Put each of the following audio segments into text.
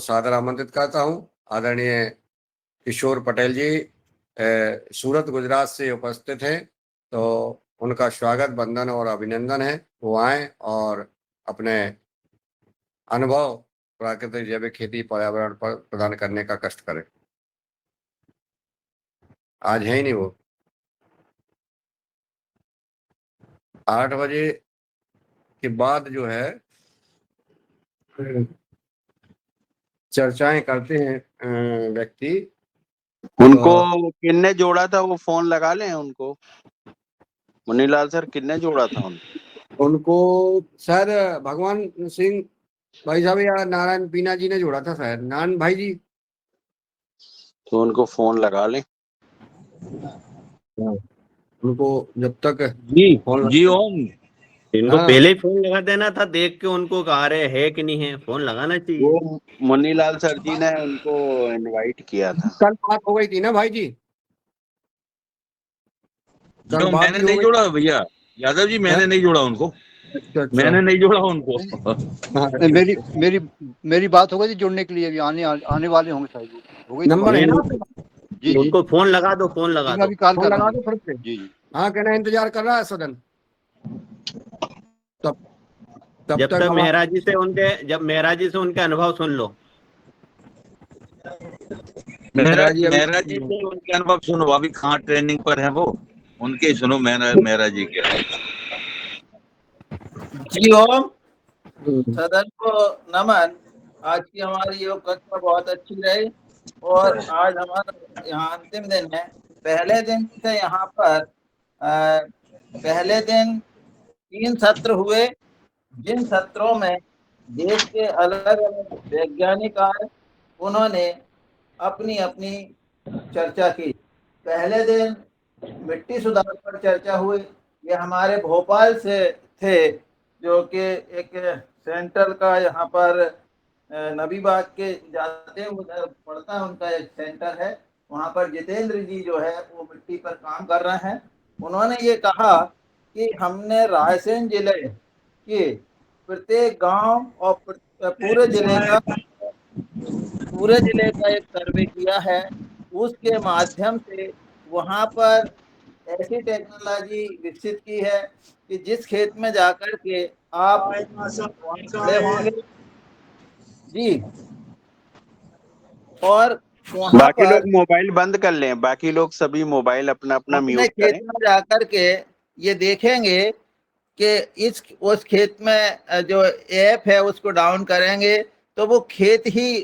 सादर आमंत्रित करता हूं। आदरणीय किशोर पटेल जी सूरत गुजरात से उपस्थित हैं, तो उनका स्वागत, वंदन और अभिनंदन है। वो आए और अपने अनुभव प्राकृतिक जैविक खेती पर्यावरण पर प्रदान करने का कष्ट करें। आज है ही नहीं वो। 8 बजे के बाद जो है चर्चाएं करते हैं व्यक्ति। उनको किन्ने जोड़ा था? वो फोन लगा लें उनको। मुन्नीलाल सर किन्ने जोड़ा था उनको सर भगवान सिंह भाई साहब या नारायण पीना जी ने जोड़ा था शायद, नारायण भाई जी। तो उनको फोन लगा लें। उनको जब तक जी ओम, इनको हाँ। पहले ही फोन लगा देना था, देख के उनको कहा रहे है कि नहीं है, फोन लगाना चाहिए। वो मुन्नीलाल सर जी ने उनको इनवाइट किया था। कल बात हो गई थी ना भाई जी? जो मैंने नहीं जोड़ा भैया यादव जी, मैंने नहीं जोड़ा उनको। अच्छा। मैंने नहीं जोड़ा उनको। मेरी बात हो गई थी जुड़ने के लिए, अभी आने वाले होंगे शायद। हो गई नंबर है ना जी। उनको फोन लगा दो, फोन लगा दो, अभी कॉल कर लगा दो फिर से। जी। हाँ, कहना इंतजार कर रहा है सदन। जब तक मेहरा जी से उनके अनुभव सुन लो। मेहरा जी से उनके अनुभव सुनो। अभी कहाँ ट्रेनिंग पर है वो, उनके सुनो मेहरा जी के। जी ओम, सदन को नमन। आज की हमारी योग कक्षा बहुत अच्छी रही और आज हमारा यहाँ अंतिम दिन है। पहले दिन से यहाँ पर पहले दिन 3 सत्र हुए, जिन सत्रों में देश के अलग अलग वैज्ञानिक आए, उन्होंने अपनी अपनी चर्चा की। पहले दिन मिट्टी सुधार पर चर्चा हुई। ये हमारे भोपाल से थे, जो कि एक सेंट्रल का यहाँ पर नबीबाग के जाते उधर पड़ता है, उनका एक सेंटर है। वहाँ पर जितेंद्र जी जो है वो मिट्टी पर काम कर रहे हैं। उन्होंने ये कहा कि हमने रायसेन जिले के प्रत्येक गांव और पूरे जिले का एक सर्वे किया है। उसके माध्यम से वहाँ पर ऐसी टेक्नोलॉजी विकसित की है कि जिस खेत में जाकर के आप खड़े होंगे जी, और बाकी लोग मोबाइल बंद कर लें। बाकी लोग सभी मोबाइल अपना अपना म्यूट करें। खेत में जाकर के ये देखेंगे कि उस खेत में जो ऐप है उसको डाउन करेंगे तो वो खेत ही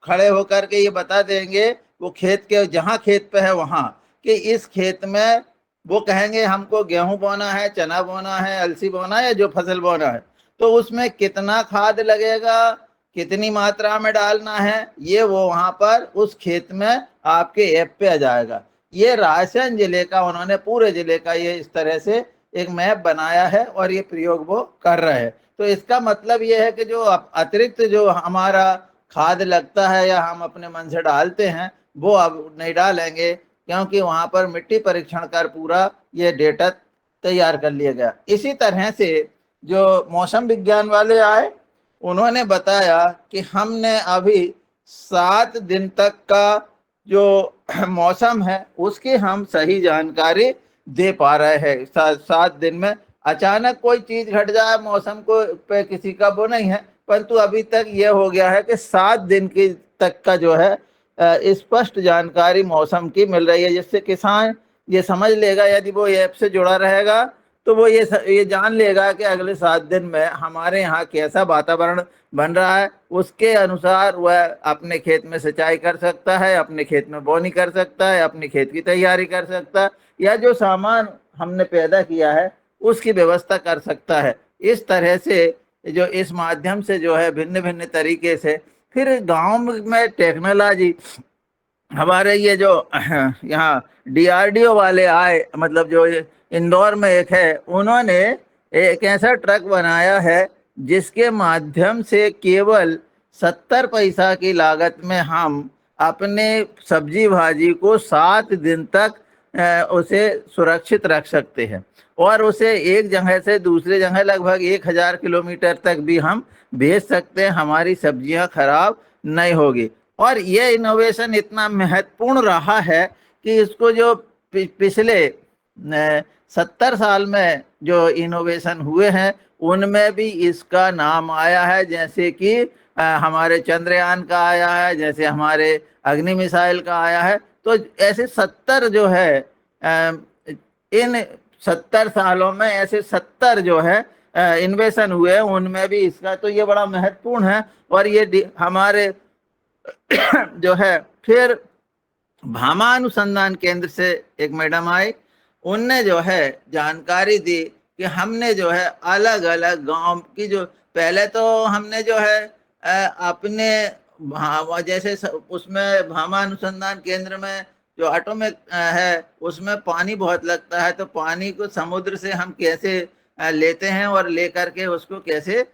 खड़े होकर के ये बता देंगे, वो खेत के जहाँ खेत पे है वहाँ, कि इस खेत में वो कहेंगे हमको गेहूं बोना है, चना बोना है, अलसी बोना है या जो फसल बोना है, तो उसमें कितना खाद लगेगा, कितनी मात्रा में डालना है, ये वो वहाँ पर उस खेत में आपके ऐप पे आ जाएगा। ये रायसेन जिले का उन्होंने पूरे जिले का ये इस तरह से एक मैप बनाया है और ये प्रयोग वो कर रहे हैं। तो इसका मतलब ये है कि जो अतिरिक्त जो हमारा खाद लगता है या हम अपने मन से डालते हैं वो अब नहीं डालेंगे, क्योंकि वहाँ पर मिट्टी परीक्षण कर पूरा ये डेटा तैयार कर लिया गया। इसी तरह से जो मौसम विज्ञान वाले आए, उन्होंने बताया कि हमने अभी 7 दिन तक का जो मौसम है उसकी हम सही जानकारी दे पा रहे हैं। 7 दिन में अचानक कोई चीज घट जाए मौसम को पे किसी का वो नहीं है, परंतु अभी तक ये हो गया है कि 7 दिन की तक का जो है स्पष्ट जानकारी मौसम की मिल रही है, जिससे किसान ये समझ लेगा, यदि वो ऐप से जुड़ा रहेगा तो वो ये जान लेगा कि अगले 7 दिन में हमारे यहाँ कैसा वातावरण बन रहा है। उसके अनुसार वह अपने खेत में सिंचाई कर सकता है, अपने खेत में बोनी कर सकता है, अपने खेत की तैयारी कर सकता है, या जो सामान हमने पैदा किया है उसकी व्यवस्था कर सकता है। इस तरह से जो इस माध्यम से जो है भिन्न भिन्न तरीके से फिर गांव में टेक्नोलॉजी, हमारे ये जो यहाँ DRDO वाले आए, मतलब जो इंदौर में एक है, उन्होंने एक ऐसा ट्रक बनाया है जिसके माध्यम से केवल 70 पैसा की लागत में हम अपने सब्जी भाजी को 7 दिन तक उसे सुरक्षित रख सकते हैं और उसे एक जगह से दूसरे जगह लगभग 1000 किलोमीटर तक भी हम भेज सकते हैं। हमारी सब्जियां खराब नहीं होगी। और ये इनोवेशन इतना महत्वपूर्ण रहा है कि इसको जो पिछले 70 साल में जो इनोवेशन हुए हैं उनमें भी इसका नाम आया है। जैसे कि हमारे चंद्रयान का आया है, जैसे हमारे अग्नि मिसाइल का आया है। तो ऐसे 70 जो है इन 70 सालों में ऐसे 70 जो है इन्वेशन हुए हैं, उनमें भी इसका तो ये बड़ा महत्वपूर्ण है। और ये हमारे जो है फिर भामा अनुसंधान केंद्र से एक मैडम आई, उनने जो है जानकारी दी कि हमने जो है अलग अलग गांव की जो पहले तो हमने जो है अपने जैसे उसमें भामा अनुसंधान केंद्र में जो एटॉमिक है उसमें पानी बहुत लगता है, तो पानी को समुद्र से हम कैसे लेते हैं और लेकर के उसको कैसे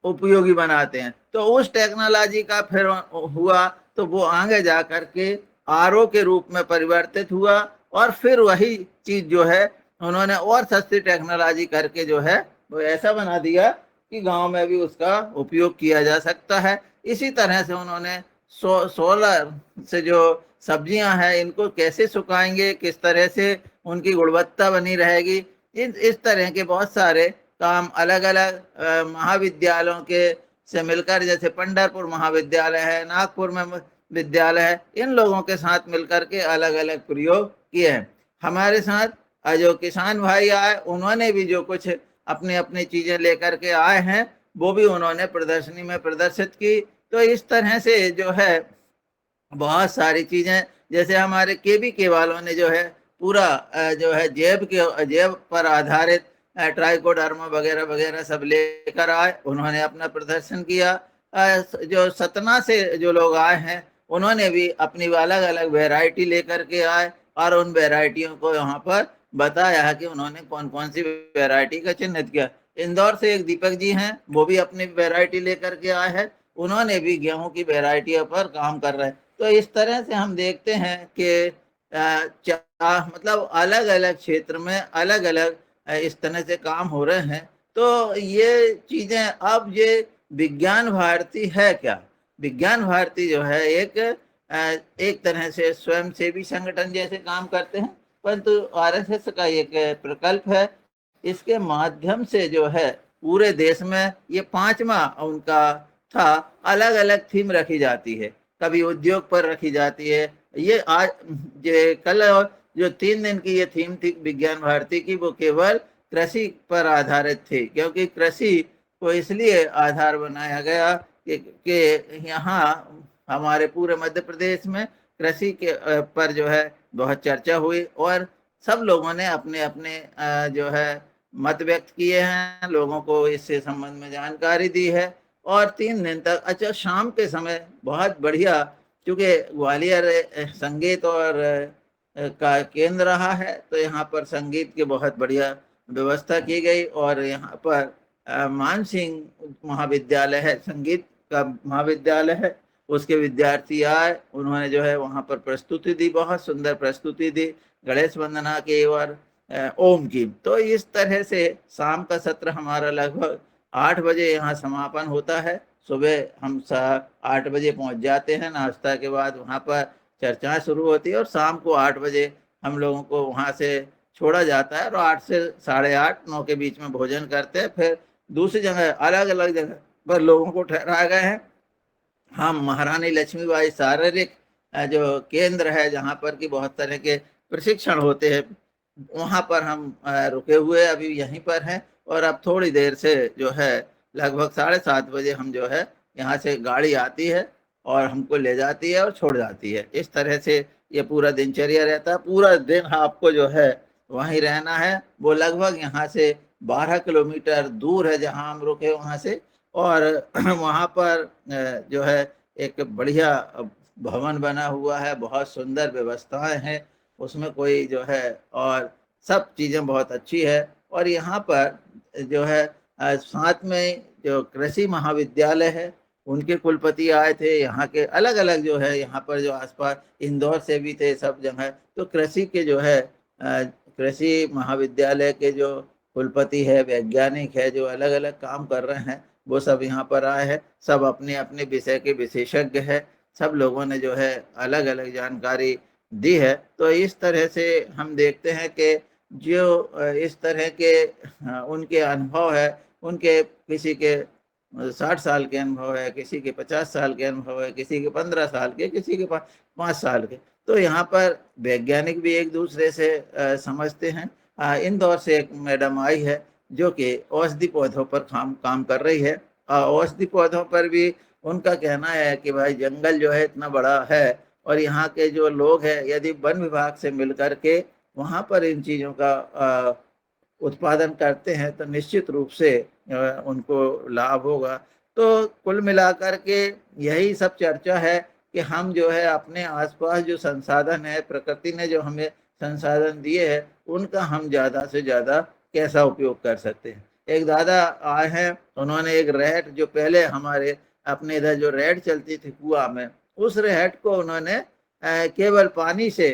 उपयोगी बनाते हैं। तो उस टेक्नोलॉजी का फिर हुआ तो वो आगे जा करके आरओ के रूप में परिवर्तित हुआ और फिर वही चीज जो है उन्होंने और सस्ती टेक्नोलॉजी करके जो है वो ऐसा बना दिया कि गांव में भी उसका उपयोग किया जा सकता है। इसी तरह से उन्होंने सोलर से जो सब्जियां हैं इनको कैसे सुखाएंगे, किस तरह से उनकी गुणवत्ता बनी रहेगी, इस तरह के बहुत सारे काम अलग अलग महाविद्यालयों के से मिलकर, जैसे पंढरपुर महाविद्यालय है, नागपुर में विद्यालय है, इन लोगों के साथ मिलकर के अलग अलग प्रयोग किए हैं। हमारे साथ जो किसान भाई आए उन्होंने भी जो कुछ अपनी अपनी चीजें लेकर के आए हैं वो भी उन्होंने प्रदर्शनी में प्रदर्शित की। तो इस तरह से जो है बहुत सारी चीजें, जैसे हमारे केबीके वालों ने जो है पूरा जो है जैव पर आधारित ट्राइकोडर्मा वगैरह वगैरह सब लेकर आए, उन्होंने अपना प्रदर्शन किया। जो सतना से जो लोग आए हैं उन्होंने भी अपनी अलग अलग वैरायटी लेकर के आए और उन वैरायटियों को यहाँ पर बताया है कि उन्होंने कौन कौन सी वैरायटी का चिन्हित किया। इंदौर से एक दीपक जी हैं, वो भी अपनी वैरायटी लेकर के आए हैं, उन्होंने भी गेहूं की वैरायटियों पर काम कर रहे हैं। तो इस तरह से हम देखते हैं कि मतलब अलग अलग क्षेत्र में अलग अलग इस तरह से काम हो रहे हैं। तो ये चीजें, अब ये विज्ञान भारती है क्या? विज्ञान भारती जो है एक तरह से स्वयंसेवी संगठन जैसे काम करते हैं, परंतु आरएसएस का एक प्रकल्प है। इसके माध्यम से जो है पूरे देश में ये 5वां उनका था, अलग अलग थीम रखी जाती है, कभी उद्योग पर रखी जाती है। ये आज कल जो 3 दिन की ये थीम थी विज्ञान भारती की, वो केवल कृषि पर आधारित थी, क्योंकि कृषि को इसलिए आधार बनाया गया कि यहाँ हमारे पूरे मध्य प्रदेश में कृषि के पर जो है बहुत चर्चा हुई और सब लोगों ने अपने अपने जो है मत व्यक्त किए हैं, लोगों को इससे संबंध में जानकारी दी है। और 3 दिन तक, अच्छा शाम के समय बहुत बढ़िया, क्योंकि ग्वालियर संगीत और का केंद्र रहा है, तो यहाँ पर संगीत की बहुत बढ़िया व्यवस्था की गई। और यहाँ पर मानसिंह महाविद्यालय है, संगीत का महाविद्यालय है, उसके विद्यार्थी आए, उन्होंने जो है वहाँ पर प्रस्तुति दी, बहुत सुंदर प्रस्तुति दी गणेश वंदना की और ओम की। तो इस तरह से शाम का सत्र हमारा लगभग 8 बजे यहाँ समापन होता है। सुबह हम 8 बजे पहुँच जाते हैं, नाश्ता के बाद वहाँ पर चर्चाएं शुरू होती है और शाम को 8 बजे हम लोगों को वहाँ से छोड़ा जाता है और 8 से 8:30 9 के बीच में भोजन करते हैं। फिर दूसरी जगह अलग अलग जगह पर लोगों को ठहराए गए हैं। हम महारानी लक्ष्मीबाई शारीरिक जो केंद्र है, जहाँ पर कि बहुत तरह के प्रशिक्षण होते हैं, वहाँ पर हम रुके हुए अभी यहीं पर हैं। और अब थोड़ी देर से जो है लगभग 7:30 बजे हम जो है यहाँ से गाड़ी आती है और हमको ले जाती है और छोड़ जाती है। इस तरह से ये पूरा दिनचर्या रहता है। पूरा दिन आपको जो है वहीं रहना है। वो लगभग यहाँ से 12 किलोमीटर दूर है जहाँ हम रुके वहाँ से। और वहाँ पर जो है एक बढ़िया भवन बना हुआ है, बहुत सुंदर व्यवस्थाएं हैं उसमें, कोई जो है और सब चीज़ें बहुत अच्छी है। और यहाँ पर जो है साथ में जो कृषि महाविद्यालय है उनके कुलपति आए थे, यहाँ के अलग अलग जो है यहाँ पर जो आसपास इंदौर से भी थे, सब जगह। तो कृषि के जो है कृषि महाविद्यालय के जो कुलपति है, वैज्ञानिक है, जो अलग अलग काम कर रहे हैं, वो सब यहाँ पर आए हैं। सब अपने अपने विषय के विशेषज्ञ है। सब लोगों ने जो है अलग अलग जानकारी दी है। तो इस तरह से हम देखते हैं कि जो इस तरह के उनके अनुभव है, उनके किसी के 60 साल के अनुभव है, किसी के 50 साल के अनुभव है, किसी के 15 साल के, किसी के 5 साल के। तो यहाँ पर वैज्ञानिक भी एक दूसरे से समझते हैं। इंदौर से एक मैडम आई है जो कि औषधि पौधों पर काम कर रही है। औषधि पौधों पर भी उनका कहना है कि भाई जंगल जो है इतना बड़ा है और यहाँ के जो लोग हैं यदि वन विभाग से मिल करके वहाँ पर इन चीज़ों का उत्पादन करते हैं तो निश्चित रूप से उनको लाभ होगा। तो कुल मिलाकर के यही सब चर्चा है कि हम जो है अपने आसपास जो संसाधन है, प्रकृति ने जो हमें संसाधन दिए हैं, उनका हम ज़्यादा से ज़्यादा कैसा उपयोग कर सकते हैं। एक दादा आए हैं, उन्होंने एक रहट जो पहले हमारे अपने इधर जो रहट चलती थी कुआं में, उस रहट को उन्होंने केवल पानी से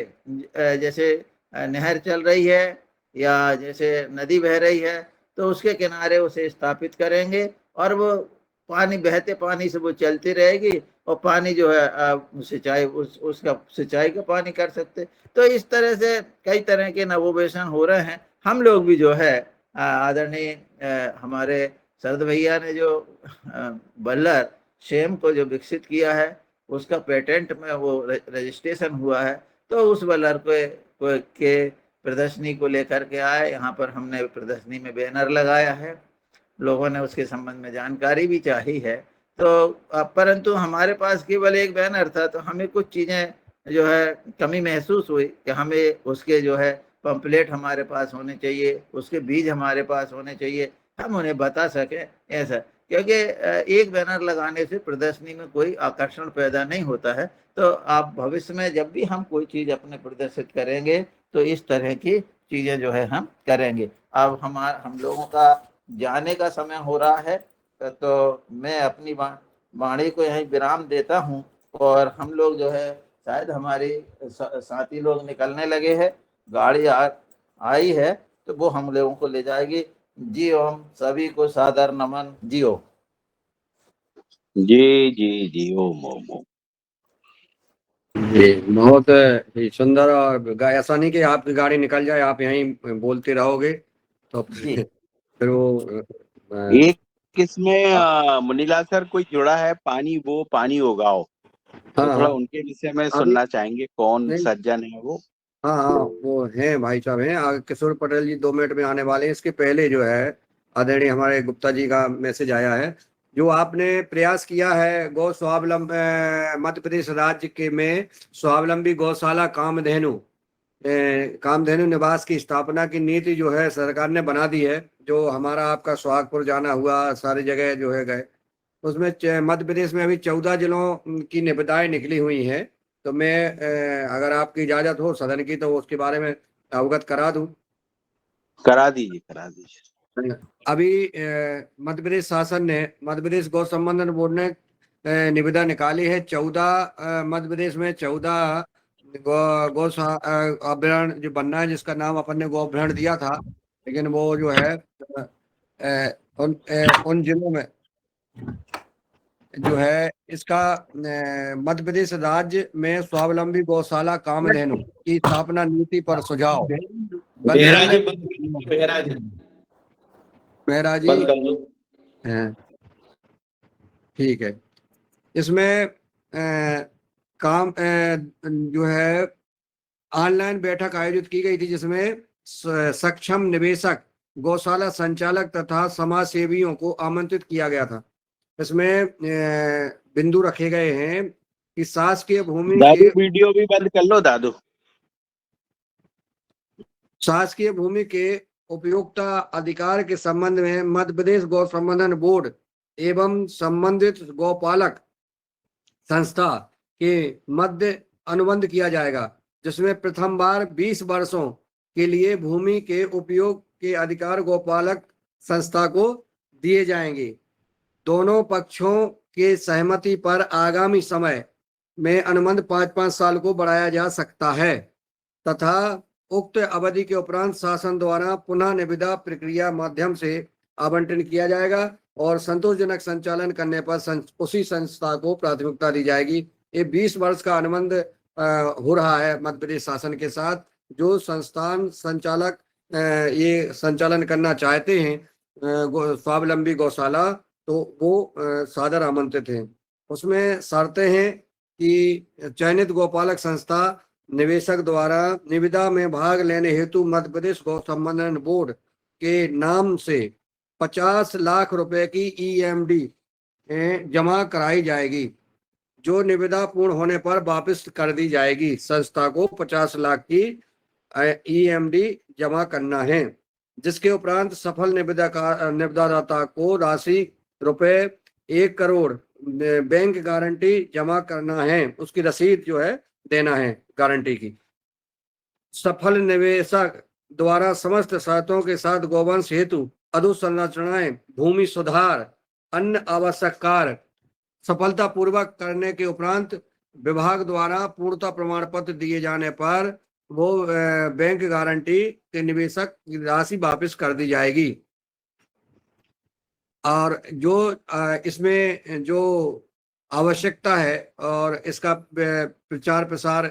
जैसे नहर चल रही है या जैसे नदी बह रही है तो उसके किनारे उसे स्थापित करेंगे और वो पानी, बहते पानी से वो चलती रहेगी और पानी जो है सिंचाई उसका सिंचाई का पानी कर सकते। तो इस तरह से कई तरह के नवोवेशन हो रहे हैं। हम लोग भी जो है आदरणीय हमारे शरद भैया ने जो बल्लर शेम को जो विकसित किया है उसका पेटेंट में वो रजिस्ट्रेशन हुआ है। तो उस बल्लर के प्रदर्शनी को लेकर के आए। यहाँ पर हमने प्रदर्शनी में बैनर लगाया है, लोगों ने उसके संबंध में जानकारी भी चाही है। तो परंतु हमारे पास केवल एक बैनर था तो हमें कुछ चीज़ें जो है कमी महसूस हुई कि हमें उसके जो है पंपलेट हमारे पास होने चाहिए, उसके बीज हमारे पास होने चाहिए, हम उन्हें बता सकें ऐसा। क्योंकि एक बैनर लगाने से प्रदर्शनी में कोई आकर्षण पैदा नहीं होता है। तो आप भविष्य में जब भी हम कोई चीज़ अपने प्रदर्शित करेंगे तो इस तरह की चीज़ें जो है हम करेंगे। अब हम लोगों का जाने का समय हो रहा है तो मैं अपनी वाणी को यहीं विराम देता हूँ और हम लोग जो है शायद हमारे साथी लोग निकलने लगे हैं, गाड़ी आई है तो वो हम लोगों को ले जाएगी। जी ओम, सभी को सादर नमन। जी ओम। जी जी जी ओम ओम ओम। जी, बहुत ही सुंदर। और ऐसा नहीं कि आपकी गाड़ी निकल जाए, आप यहीं बोलते रहोगे तो फिर वो एक इसमें मुनीलाल सर कोई जुड़ा है, पानी उगाओ, तो हाँ थोड़ा हाँ उनके विषय में अभी सुनना चाहेंगे, कौन नहीं, सज्जन है वो? हाँ हाँ वो हैं भाई साहब हैं। किशोर पटेल जी 2 मिनट में आने वाले हैं। इसके पहले जो है आदरणीय हमारे गुप्ता जी का मैसेज आया है। जो आपने प्रयास किया है गौ स्वावलंबी मध्य प्रदेश राज्य के में स्वावलंबी गौशाला कामधेनु निवास की स्थापना की नीति जो है सरकार ने बना दी है। जो हमारा आपका सुहागपुर जाना हुआ, सारी जगह जो है गए, उसमें मध्य प्रदेश में अभी 14 जिलों की निविदाएं निकली हुई हैं। तो मैं अगर आपकी इजाजत हो सदन की तो उसके बारे में अवगत करा दूं। करा दीजिए। अभी मध्य प्रदेश शासन ने, मध्य प्रदेश गौ संवर्धन बोर्ड ने निविदा निकाली है। 14 मध्य प्रदेश में 14 गौ अभ्यारण्य जो बनना है, जिसका नाम अपन ने गौ अभ्यारण्य दिया था, लेकिन वो जो है उन जिलों में जो है इसका मध्य प्रदेश राज्य में स्वावलंबी गौशाला कामधेनु की स्थापना नीति पर सुझाव। मेहरा जी ठीक है। इसमें काम जो है ऑनलाइन बैठक आयोजित की गई थी जिसमें सक्षम निवेशक, गौशाला संचालक तथा समाज सेवियों को आमंत्रित किया गया था। इसमें बिंदु रखे गए हैं कि शासकीय भूमि के, वीडियो भी बंद कर लो दादू। शासकीय भूमि के उपयोगिता अधिकार के संबंध में मध्य प्रदेश गौ संवर्धन बोर्ड एवं संबंधित गौपालक संस्था के मध्य अनुबंध किया जाएगा, जिसमें प्रथम बार 20 वर्षों के लिए भूमि के उपयोग के अधिकार गौपालक संस्था को दिए जाएंगे। दोनों पक्षों के सहमति पर आगामी समय में अनुबंध 5-5 साल को बढ़ाया जा सकता है तथा उक्त अवधि के उपरांत शासन द्वारा पुनः निविदा प्रक्रिया माध्यम से आवंटन किया जाएगा और संतोषजनक संचालन करने पर उसी संस्था को प्राथमिकता दी जाएगी। ये 20 वर्ष का अनुबंध हो रहा है मध्य प्रदेश शासन के साथ। जो संस्थान संचालक ये संचालन करना चाहते हैं स्वावलंबी गौशाला, तो वो सादर आमंत्रित हैं। उसमें शर्तें हैं कि चयनित गौपालक संस्था निवेशक द्वारा निविदा में भाग लेने हेतु मध्य प्रदेश गौ संवर्धन बोर्ड के नाम से 50 लाख रुपए की EMD जमा कराई जाएगी, जो निविदा पूर्ण होने पर वापस कर दी जाएगी। संस्था को 50 लाख की EMD जमा करना है, जिसके उपरांत सफल निविदादाता को राशि रुपए 1 करोड़ बैंक गारंटी जमा करना है। उसकी रसीद जो है देना है गारंटी की। सफल निवेशक द्वारा समस्त शर्तों के साथ गौवंश हेतु अधोसंरचनाएं, भूमि सुधार, अन्य आवश्यक कार्य सफलतापूर्वक करने के उपरांत विभाग द्वारा पूर्णता प्रमाण पत्र दिए जाने पर वो बैंक गारंटी के निवेशक की राशि वापस कर दी जाएगी। और जो इसमें जो आवश्यकता है और इसका प्रचार प्रसार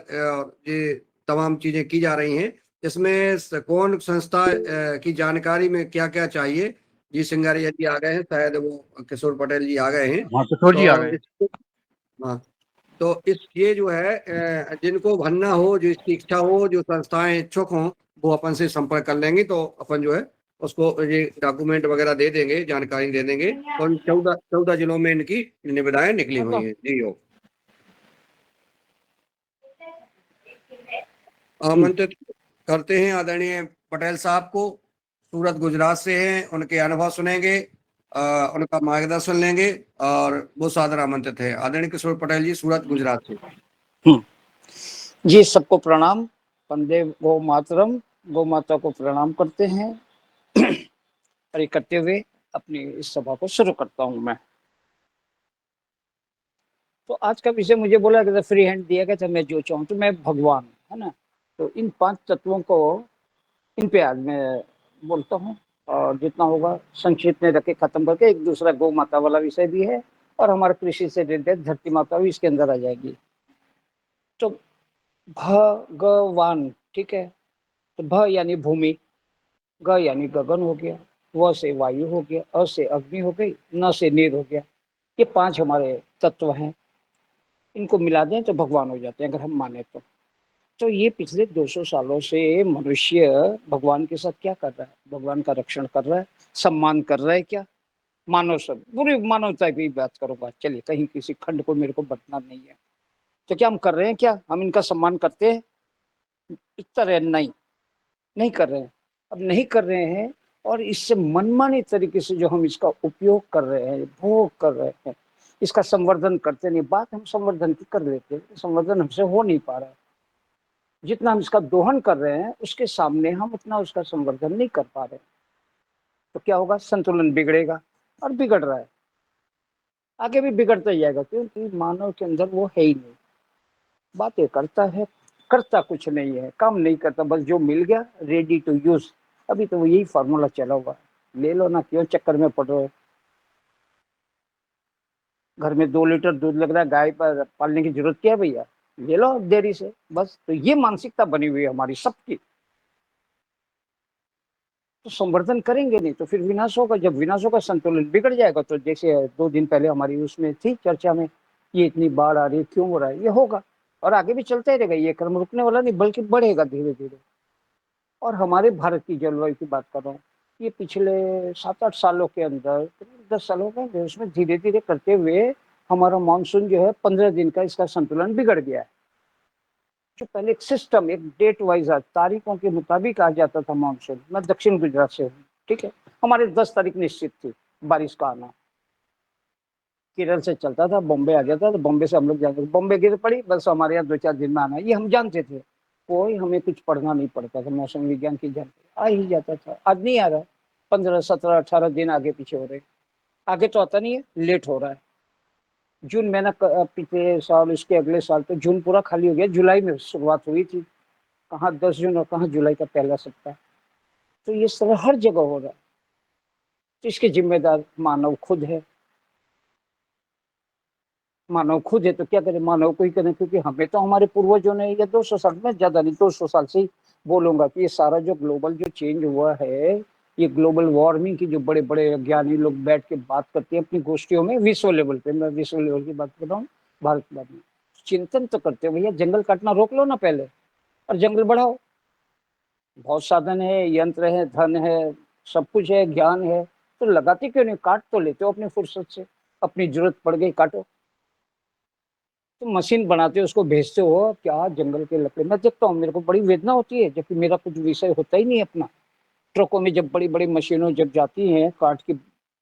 ये तमाम चीजें की जा रही हैं, इसमें कौन संस्था की जानकारी में क्या क्या चाहिए, जी सिंगारिया जी आ गए हैं, शायद वो किशोर पटेल जी आ गए हैं। हाँ किशोर जी आ गए। हाँ, तो ये जो है जिनको भरना हो, जो इसकी इच्छा हो, जो संस्थाएं इच्छुक हों, वो अपन से संपर्क कर लेंगे, तो अपन जो है उसको ये डॉक्यूमेंट वगैरह दे देंगे, जानकारी दे देंगे। और 14 जिलों में इनकी निविदाएं निकली हुई हैं। जी हो, आमंत्रित करते हैं आदरणीय पटेल साहब को। सूरत गुजरात से हैं, उनके अनुभव सुनेंगे, उनका मार्गदर्शन लेंगे और वो सादर आमंत्रित है। आदरणीय किशोर पटेल जी, सूरत गुजरात से। जी, सबको प्रणाम। वंदे गौ मातरम। गौ माता को प्रणाम करते हैं और ये करते हुए अपनी इस सभा को शुरू करता हूं मैं। तो आज का विषय मुझे बोला कि फ्री हैंड दिया गया था, मैं जो चाहूँ तो मैं भगवान, है ना। तो इन 5 तत्वों को इन पे आज मैं बोलता हूँ और जितना होगा संक्षिप्त में रखे खत्म करके। एक दूसरा गौ माता वाला विषय भी है और हमारा कृषि से रिलेटेड धरती माता भी इसके अंदर आ जाएगी। तो भगवान, ठीक है। तो भ यानी भूमि, ग यानी गगन हो गया, व से वायु हो गया, अ से अग्नि हो गई, न से नीर हो गया। ये 5 हमारे तत्व हैं। इनको मिला दें तो भगवान हो जाते हैं अगर हम माने तो ये पिछले 200 सालों से मनुष्य भगवान के साथ क्या कर रहा है? भगवान का रक्षण कर रहा है, सम्मान कर रहा है। क्या मानव सब पूरी मानवता की बात करूंगा, चलिए कहीं किसी खंड को मेरे को बदनाम नहीं है। तो क्या हम कर रहे हैं? क्या हम इनका सम्मान करते हैं? इस तरह नहीं कर रहे हैं। अब नहीं कर रहे हैं और इससे मनमानी तरीके से जो हम इसका उपयोग कर रहे हैं, भोग कर रहे हैं, इसका संवर्धन करते नहीं। बात हम संवर्धन की कर लेते हैं, संवर्धन हमसे हो नहीं पा रहा है। जितना हम इसका दोहन कर रहे हैं उसके सामने हम उतना उसका संवर्धन नहीं कर पा रहे। तो क्या होगा? संतुलन बिगड़ेगा और बिगड़ रहा है, आगे भी बिगड़ता ही जाएगा, क्योंकि मानव के अंदर वो है ही नहीं। बातें करता है, करता कुछ नहीं है, काम नहीं करता, बस जो मिल गया रेडी टू यूज। अभी तो यही फार्मूला चला हुआ है, ले लो ना, क्यों चक्कर में पड़ रहे हो। घर में 2 लीटर दूध लग रहा है, गाय पर पालने की जरूरत क्या है भैया, ले लो देरी से, बस। तो ये मानसिकता बनी हुई है हमारी सबकी। तो संवर्धन करेंगे नहीं तो फिर विनाश होगा। जब विनाश होगा, संतुलन बिगड़ जाएगा। तो जैसे 2 दिन पहले हमारी उसमें थी चर्चा में, ये इतनी बाढ़ आ रही है, क्यों हो रहा है? ये होगा और आगे भी चलता ही रहेगा। ये क्रम रुकने वाला नहीं, बल्कि बढ़ेगा धीरे धीरे। और हमारे भारत की जलवायु की बात कर रहा हूँ, ये पिछले 7-8 सालों के अंदर, 10 सालों के उसमें धीरे धीरे करते हुए हमारा मानसून जो है 15 दिन का इसका संतुलन बिगड़ गया है। जो पहले एक सिस्टम, एक डेट वाइज तारीखों के मुताबिक आ जाता था मानसून। मैं दक्षिण गुजरात से हूँ, ठीक है। हमारे 10 तारीख निश्चित थी बारिश का आना। केरल से चलता था, बॉम्बे आ जाता, तो बॉम्बे से हम लोग जानते थे बॉम्बे गिर पड़ी, बस हमारे यहाँ 2-4 दिन में आना, ये हम जानते थे। कोई हमें कुछ पढ़ना नहीं पड़ता था, मौसम विज्ञान की जानते आ ही जाता था। आज नहीं आ रहा, 15, 17, 18 दिन आगे पीछे हो रहे। आगे तो आता नहीं है, लेट हो रहा है। जून महीना पिछले साल, इसके अगले साल तो जून पूरा खाली हो गया। जुलाई में शुरुआत हुई थी, कहाँ 10 जून और कहाँ जुलाई का पहला सप्ताह। तो ये सब हर जगह हो रहा है। तो इसके जिम्मेदार मानव खुद है। मानव खुद है तो क्या करें, मानव को ही करें, क्योंकि हमें तो हमारे पूर्वजों ने या 200 साल में, ज्यादा नहीं 200 साल से ही बोलूंगा कि ये सारा जो ग्लोबल जो चेंज हुआ है, ये ग्लोबल वार्मिंग की जो बड़े बड़े ज्ञानी लोग बैठ के बात करते हैं अपनी गोष्ठियों में, विश्व लेवल पे, मैं विश्व लेवल की बात कर रहा हूँ, भारत में चिंतन तो करते हैं भैया जंगल काटना रोक लो ना पहले और जंगल बढ़ाओ। बहुत साधन है, यंत्र है, धन है, सब कुछ है, ज्ञान है, तो लगाते क्यों नहीं, काट तो लेते हो अपनी फुर्सत से, अपनी जरूरत पड़ गई काटो। तो मशीन बनाते हो उसको भेजते हो, क्या जंगल के लकड़े, मैं देखता हूँ मेरे को बड़ी वेदना होती है, जबकि मेरा कुछ विषय होता ही नहीं अपना। ट्रकों में जब बड़ी बड़ी मशीनों जब जाती हैं काट की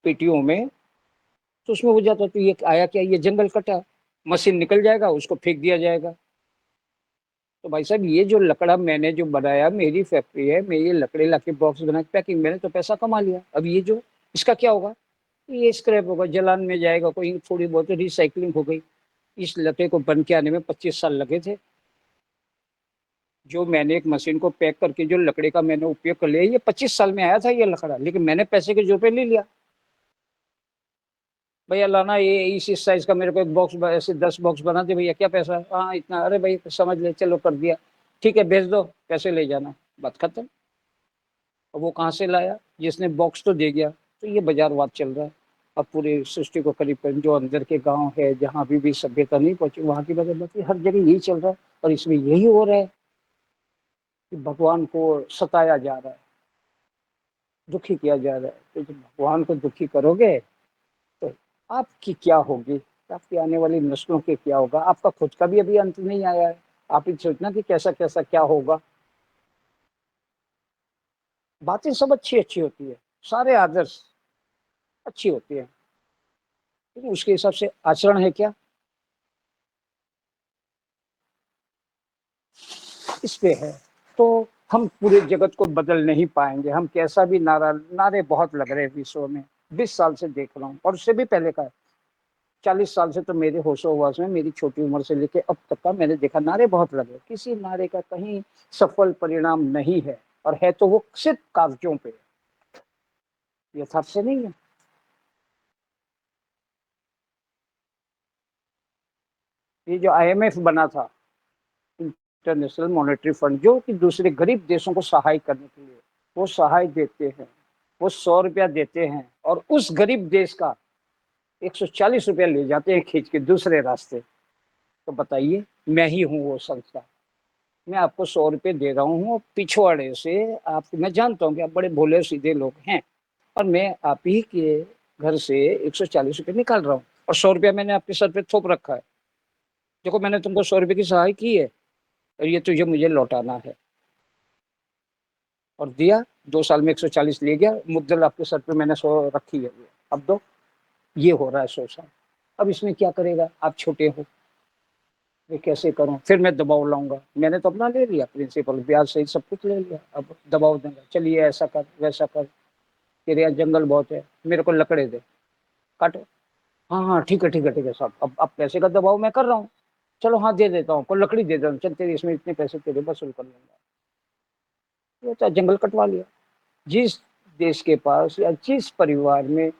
पेटियों में, तो उसमें हो जाता तो ये आया क्या, ये जंगल कटा, मशीन निकल जाएगा, उसको फेंक दिया जाएगा। तो भाई साहब ये जो लकड़ा मैंने जो बनाया, मेरी फैक्ट्री है, मैं ये लकड़े लाके बॉक्स बना के पैकिंग, मैंने तो पैसा कमा लिया। अब ये जो इसका क्या होगा, ये स्क्रैप होगा, जलान में जाएगा, कोई थोड़ी बहुत रिसाइकलिंग हो गई। इस लकड़े को बन के आने में 25 साल लगे थे। जो मैंने एक मशीन को पैक करके जो लकड़े का मैंने उपयोग कर लिया, ये 25 साल में आया था ये लकड़ा, लेकिन मैंने पैसे के जोर पे ले लिया। भैया लाना ये इस साइज का मेरे को एक बॉक्स ऐसे 10 बॉक्स बना दे भैया, क्या पैसा है, हाँ इतना, अरे भाई समझ ले, चलो कर दिया, ठीक है भेज दो, पैसे ले जाना, बात खत्म। और वो कहाँ से लाया, जिसने बॉक्स तो दे गया। तो ये बाजारवाद चल रहा है। अब पूरी सृष्टि को करीब करीब जो अंदर के गांव है, जहाँ अभी भी सभ्यता नहीं पहुंची, वहां की बदलती हर जगह यही चल रहा है। और इसमें यही हो रहा है कि भगवान को सताया जा रहा है, दुखी किया जा रहा है। तो जब भगवान को दुखी करोगे तो आपकी क्या होगी, आपकी आने वाली नस्लों के क्या होगा, आपका खुद का भी अभी अंत नहीं आया है। आप ही सोचना कि कैसा कैसा क्या होगा। बातें सब अच्छी अच्छी होती है, सारे आदर्श अच्छी होती है, लेकिन उसके हिसाब से आचरण है क्या, इस पे है। तो हम पूरे जगत को बदल नहीं पाएंगे, हम कैसा भी नारे बहुत लग रहे हैं विश्व में, 20 साल से देख रहा हूँ, और उससे भी पहले का 40 साल से तो मेरे होशोहवास में, मेरी छोटी उम्र से लेके अब तक का मैंने देखा, नारे बहुत लगे, किसी नारे का कहीं सफल परिणाम नहीं है, और है तो वो सिर्फ कागजों पे, यथार्थ से नहीं है। ये जो IMF बना था, इंटरनेशनल मॉनेटरी फंड, जो कि दूसरे गरीब देशों को सहाय करने के लिए, वो सहाय देते हैं, वो 100 रुपया देते हैं, और उस गरीब देश का 140 रुपया ले जाते हैं खींच के दूसरे रास्ते। तो बताइए, मैं ही हूँ वो संस्था, मैं आपको 100 रुपये दे रहा हूँ पिछवाड़े से, आप, मैं जानता हूँ कि आप बड़े भोले सीधे लोग हैं, और मैं आप ही के घर से 140 रुपये निकाल रहा हूँ, और 100 रुपया मैंने आपके सर पे थोप रखा है। देखो मैंने तुमको 100 रुपये की सहाय की है, और ये तुझे मुझे लौटाना है, और दिया, 2 साल में 140 ले गया, मुद्दल आपके सर पे मैंने 100 रखी है, अब दो। ये हो रहा है 100 साल। अब इसमें क्या करेगा, आप छोटे हो, मैं कैसे करूं, फिर मैं दबाव लाऊंगा, मैंने तो अपना ले लिया प्रिंसिपल, ब्याज सहित सब कुछ ले लिया, अब दबाव देंगे, चलिए ऐसा कर वैसा कर, तेरे यहाँ जंगल बहुत है, मेरे को लकड़े दे, काटो, हाँ हाँ ठीक है ठीक है ठीक है साहब, अब पैसे का दबाव मैं कर रहा हूँ, चलो हाँ दे देता हूँ, को लकड़ी दे देता हूँ, चल तेरे इसमें इतने पैसे तेरे वसूल कर लूंगा, ये तो जंगल कटवा लिया। जिस देश के पास या जिस परिवार में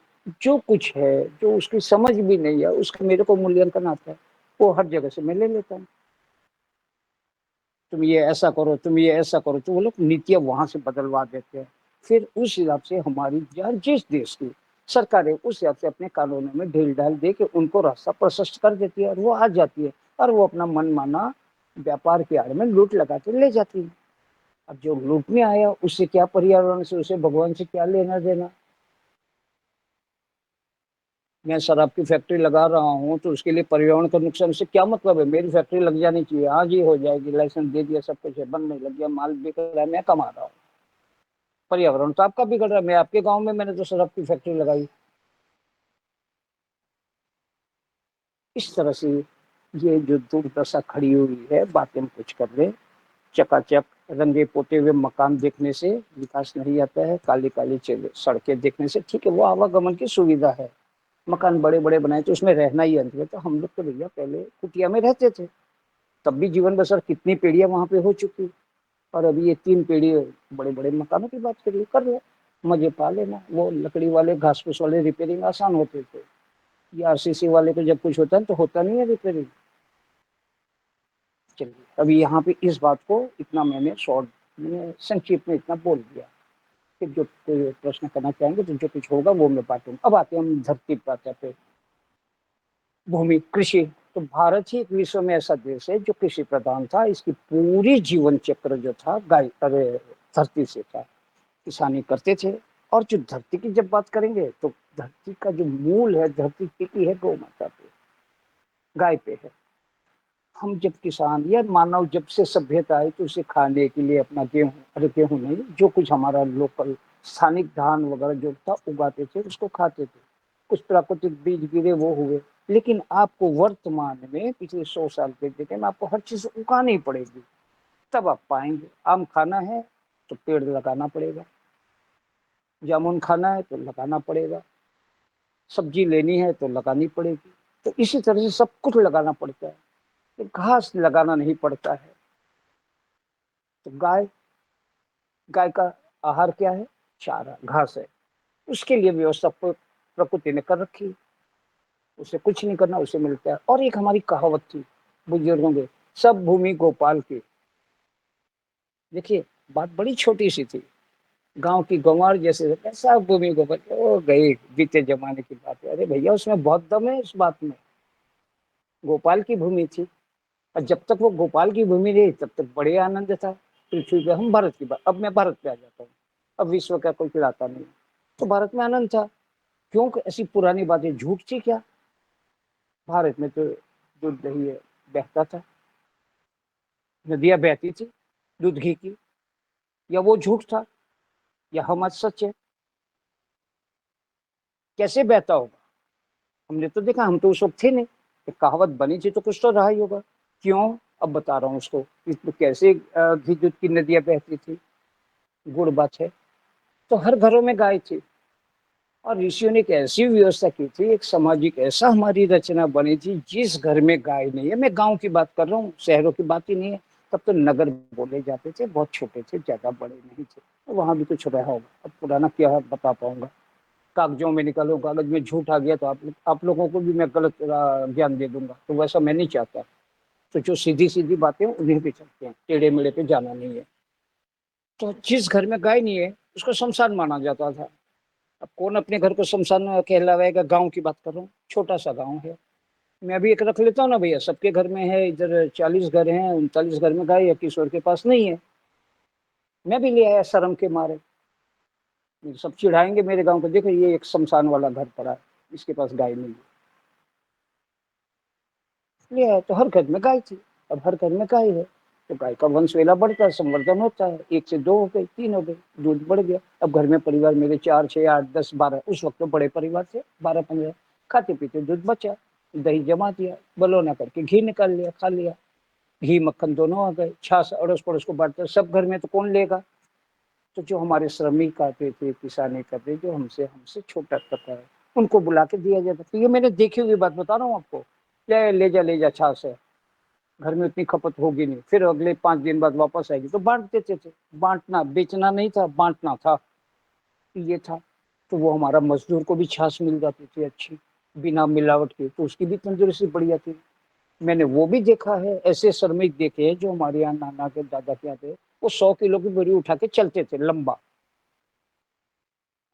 जो कुछ है, जो उसकी समझ भी नहीं है, उसका मेरे को मूल्यांकन आता है, वो हर जगह से मैं ले लेता हूँ। तुम ये ऐसा करो, तुम ये ऐसा करो, तो वो लोग नीतियां वहां से बदलवा देते हैं। फिर उस हिसाब से हमारी जिस देश की सरकार है, उस हिसाब से अपने कानूनों में ढील ढाल दे के उनको रास्ता प्रशस्त कर देती है, और वो आ जाती है, और वो अपना मन माना व्यापार की आड़ में लूट लगा के ले जाती है। अब जो लूट में आया उससे क्या पर्यावरण से, उसे भगवान से क्या लेना देना। मैं शराब की फैक्ट्री लगा रहा हूँ तो उसके लिए पर्यावरण का नुकसान से क्या मतलब है, मेरी फैक्ट्री लग जानी चाहिए, हाँ जी हो जाएगी, लाइसेंस दे दिया, सब कुछ है, बनने लग गया, माल बिक रहा है, मैं कमा रहा हूँ, पर्यावरण तो आपका बिगड़ रहा है। मैं आपके गांव में मैंने तो शराब की फैक्ट्री लगाई। इस तरह से ये जो दुर्दशा खड़ी हुई है, बातें हम कुछ कर रहे, चकाचक रंगे पोते हुए मकान देखने से विकास नहीं आता है, काली काली सड़कें देखने से, ठीक है वो आवागमन की सुविधा है, मकान बड़े बड़े बनाए तो उसमें रहना ही अंत है। तो हम लोग तो भैया पहले कुटिया में रहते थे, तब भी जीवन बसर कितनी पीढ़ियां वहां पे हो चुकी, और अभी ये 3 पीढ़ी बड़े बड़े मकानों की बात करिए कर रहे, मजे पा लेना। वो लकड़ी वाले घास फूस वाले रिपेयरिंग आसान होते थे, ये आरसीसी वाले को जब कुछ होता है तो होता नहीं है रिपेयरिंग। चलिए अभी यहाँ पे इस बात को इतना मैंने संक्षिप्त में इतना बोल दिया। फिर जो कोई प्रश्न करना चाहेंगे तो जो कुछ होगा वो मैं बांटूंगा। अब आते हैं हम धरती पर पे, भूमि कृषि। तो भारत ही एक विश्व में ऐसा देश है जो कृषि प्रधान था। इसकी पूरी जीवन चक्र जो था धरती से था, किसानी करते थे। और जो धरती की जब बात करेंगे तो धरती का जो मूल है, धरती टिकी है गौ माता पे, गाय पे है। हम जब किसान या मानव जब से सभ्यता आई तो उसे खाने के लिए अपना गेहूं नहीं, जो कुछ हमारा लोकल स्थानिक धान वगैरह जो था उगाते थे उसको खाते थे। कुछ प्राकृतिक बीज गिरे वो हुए, लेकिन आपको वर्तमान में पिछले 100 साल के देखें में आपको हर चीज उगानी पड़ेगी, तब आप पाएंगे। आम खाना है तो पेड़ लगाना पड़ेगा, जामुन खाना है तो लगाना पड़ेगा, सब्जी लेनी है तो लगानी पड़ेगी। तो इसी तरह से सब कुछ लगाना पड़ता है, तो घास लगाना नहीं पड़ता है। तो गाय का आहार क्या है? चारा, घास है। उसके लिए व्यवस्था प्रकृति ने कर रखी, उसे कुछ नहीं करना, उसे मिलता है। और एक हमारी कहावत थी बुजुर्गों के, सब भूमि गोपाल की। देखिए बात बड़ी छोटी सी थी, गांव की गंवार जैसे सब भूमि गोपाल, ओ गई बीते जमाने की बात है। अरे भैया उसमें बहुत दम है, इस बात में। गोपाल की भूमि थी, और जब तक वो गोपाल की भूमि रही तब तक बड़े आनंद था पृथ्वी पे। हम भारत की बात, अब मैं भारत पे आ जाता हूँ, अब विश्व का कोई खिलाता नहीं। तो भारत में आनंद था, क्योंकि ऐसी पुरानी बातें झूठ थी क्या? भारत में तो दूध दही बहता था, नदियां बहती थी दूध घी की। या वो झूठ था या हम आज सच है? कैसे बहता होगा? हमने तो देखा, हम तो उस वक्त थे नहीं। एक कहावत बनी थी तो कुछ तो रहा ही होगा। क्यों? अब बता रहा हूँ उसको। कैसे घी दूध की नदियां बहती थी? गुड़ बात है। तो हर घरों में गाय थी, और ऋषियों ने एक ऐसी व्यवस्था की थी, एक सामाजिक ऐसा हमारी रचना बनी थी, जिस घर में गाय नहीं है, मैं गांव की बात कर रहा हूँ, शहरों की बात ही नहीं है। तब तो नगर बोले जाते थे, बहुत छोटे थे, ज्यादा बड़े नहीं थे। तो वहां भी कुछ रहा होगा, अब पुराना क्या बता पाऊंगा। कागजों में निकालो, कागज में झूठ आ गया तो आप लोगों को भी मैं गलत ज्ञान दे दूंगा, तो वैसा मैं नहीं चाहता। तो जो सीधी सीधी बातें उन्हीं पे चलते हैं, टेढ़े मेढ़े पे जाना नहीं है। तो जिस घर में गाय नहीं है उसको शमशान माना जाता था। अब कौन अपने घर को शमशान कहलाएगा? गांव की बात कर रहा हूँ, छोटा सा गांव है। मैं भी एक रख लेता हूँ ना भैया, सबके घर में है, इधर 40 घर हैं, 39 घर में गाय है, किशोर के पास नहीं है। मैं भी ले आया शर्म के मारे। सब चिढ़ाएंगे मेरे गांव को, देखो ये एक शमशान वाला घर पड़ा है, इसके पास गाय नहीं है। ले आया तो हर घर में गाय थी, अब हर घर में गाय है तो गाय का वंश वेला बढ़ता है, संवर्धन होता है। 1 से 2 हो गई, 3 हो गई, दूध बढ़ गया। अब घर में परिवार मेरे 4, 6, 8, 10, 12, उस वक्त तो बड़े परिवार थे, 12-15, खाते पीते दूध बचा, दही जमा दिया, बलौना करके घी निकाल लिया, खा लिया। घी मक्खन दोनों आ गए, छाछ अड़ोस पड़ोस को बांटते, सब घर में तो कौन लेगा? तो जो हमारे श्रमिक आते थे, किसानी करते, जो हमसे छोटा तबका है, उनको बुला के दिया जाता। तो ये मैंने देखी हुई बात बता रहा हूँ आपको। ले जा छाछ है, घर में उतनी खपत होगी नहीं, फिर अगले 5 दिन बाद वापस आएगी तो बांट देते थे। बांटना, बेचना नहीं था, बांटना था, ये था। तो वो हमारा मजदूर को भी छाछ मिल जाती थी अच्छी, बिना मिलावट के, तो उसकी भी तंदुरुस्ती बढ़िया थी। मैंने वो भी देखा है, ऐसे श्रमिक देखे हैं जो हमारे यहाँ नाना के दादा के यहाँ थे, वो 100 किलो की बोरी उठा के चलते थे लंबा।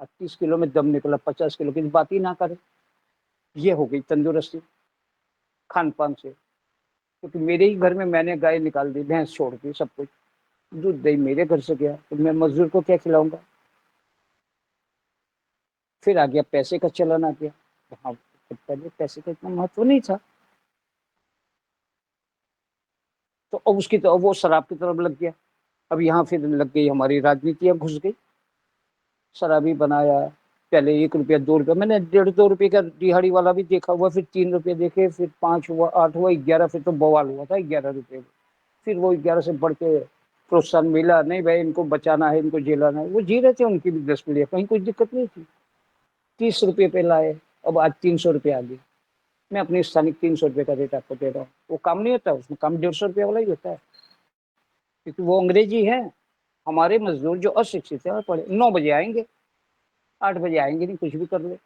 30 किलो में दम निकला, 50 किलो की बात ही ना करे। ये हो गई तंदुरुस्ती खान पान से। क्योंकि मेरे ही घर में मैंने गाय निकाल दी, भैंस छोड़ दी, सब कुछ, दूध दही मेरे घर से गया, तो मैं मजदूर को क्या खिलाऊंगा? फिर आ गया पैसे का चलन, आ गया। हाँ, पहले पैसे का इतना महत्व नहीं था। तो अब उसकी तो वो शराब की तरफ लग गया। अब यहाँ फिर लग गई हमारी राजनीति, अब घुस गई, शराबी बनाया। पहले 1 रुपया 2 रुपया, मैंने 1.5-2 रुपये का दिहाड़ी वाला भी देखा हुआ, फिर 3 रुपये देखे, फिर 5 हुआ, 8 हुआ, 11, फिर तो बवाल हुआ था 11 रुपये। फिर वो 11 से बढ़ के प्रोत्साहन मिला, नहीं भाई इनको बचाना है, इनको जेलाना है। वो जी रहे थे, उनकी भी 10 पीढ़ियाँ, कहीं कोई दिक्कत नहीं थी। 30 रुपये पे लाए, अब आज 300 रुपये आ गए। मैं अपने स्थानिक 300 रुपये का रेट आपको दे रहा हूँ। वो काम नहीं होता, उसमें काम 150 रुपये वाला ही होता है, क्योंकि वो अंग्रेजी है। हमारे मजदूर जो अशिक्षित है और पढ़े 9 बजे आएंगे, 8 बजे आएंगे नहीं, कुछ भी कर ले।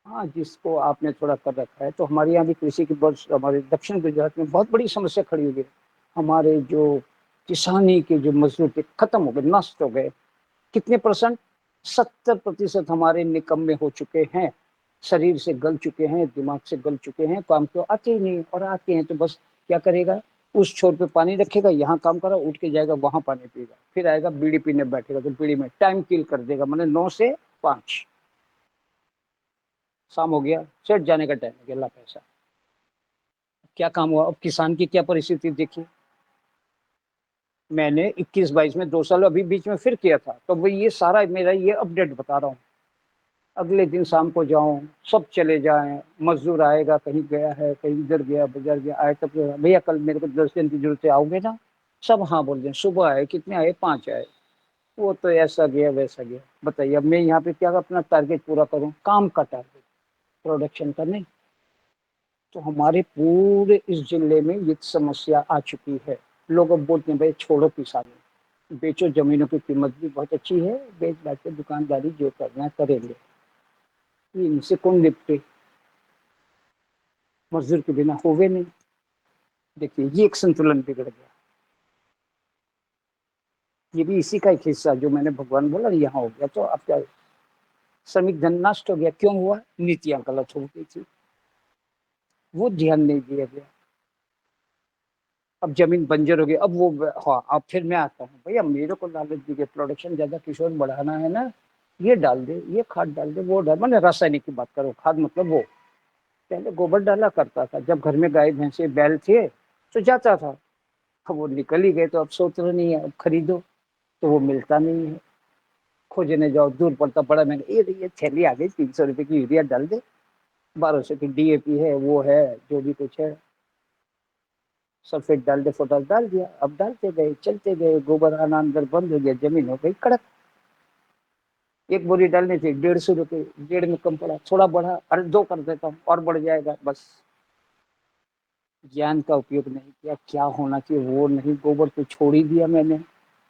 हाँ, जिसको आपने थोड़ा कर रखा है। तो हमारे यहाँ भी कृषि की बहुत, हमारे दक्षिण गुजरात में बहुत बड़ी समस्या खड़ी हो गई। हमारे जो किसानी के जो मजदूर थे खत्म हो गए, नष्ट हो गए। कितने परसेंट? 70% हमारे निकम्मे हो चुके हैं, शरीर से गल चुके हैं, दिमाग से गल चुके हैं, काम तो आते ही नहीं। और आते हैं तो बस क्या करेगा, उस छोर पे पानी रखेगा, यहाँ काम करा, उठ के जाएगा वहां पानी पिएगा, फिर आएगा बीड़ी पीने बैठेगा तो बीड़ी में टाइम किल कर देगा। मैंने 9 से 5 शाम हो गया, सेट जाने का टाइम हो गया, ला पैसा। क्या काम हुआ? अब किसान की क्या परिस्थिति देखिए। मैंने 21-22 में 2 साल अभी बीच में फिर किया था, तो वही ये सारा मेरा ये अपडेट बता रहा हूँ। अगले दिन शाम को जाऊं, सब चले जाएं, मजदूर आएगा, कहीं गया है, कहीं इधर गया, बाजार गया, आए तब भैया कल मेरे को 10 दिन की जरूरत है, आओगे ना? सब हाँ बोल दें। सुबह आए, कितने आए? 5 आए। वो तो ऐसा गया वैसा गया। बताइए अब मैं यहाँ पे क्या अपना टारगेट पूरा करूँ? काम का टारगेट, प्रोडक्शन का नहीं। तो हमारे पूरे इस जिले में ये समस्या आ चुकी है। लोग अब बोलते हैं भाई छोड़ो किसानी, बेचो, जमीनों की कीमत भी बहुत अच्छी है, बेच बाच के दुकानदारी जो करना है करेंगे। इनसे कौन निपटे? मजदूर के बिना होवे नहीं। देखिए ये एक संतुलन बिगड़ गया। ये भी इसी का एक हिस्सा, जो मैंने भगवान बोला यहाँ हो गया। तो अब क्या, श्रमिक धन नष्ट हो गया। क्यों हुआ? नीतियां गलत हो गई थी, वो ध्यान नहीं दिया गया। अब जमीन बंजर हो गई। अब वो, हाँ, अब फिर मैं आता हूँ भैया, मेरे को लालच दी गई, प्रोडक्शन ज्यादा किशोर बढ़ाना है ना, ये डाल दे, ये खाद डाल दे, वो डाल। मैंने रासायनिक की बात करो, खाद मतलब वो पहले गोबर डाला करता था, जब घर में गाय भैंसे बैल थे तो जाता था। अब वो निकल ही गए तो अब सोच रहे नहीं है, अब खरीदो तो वो मिलता नहीं है, खोजने जाओ दूर पड़ता, बड़ा महंगा। ये थैली आ गई 300 रुपए की, यूरिया डाल दे, 1200 की डीएपी है, वो है, जो भी कुछ है, सल्फेट डाल दे, पोटाश डाल दिया। अब डालते गए, चलते गए, गोबर आना अंदर बंद हो गया, जमीन हो गई कड़क। एक बोरी डालनी थी 150 रुपये, 1.5 में कम पड़ा, थोड़ा बढ़ा, अरे 2 कर देता हूँ और बढ़ जाएगा। बस ज्ञान का उपयोग नहीं किया, क्या होना चाहिए वो नहीं, गोबर को छोड़ ही दिया मैंने।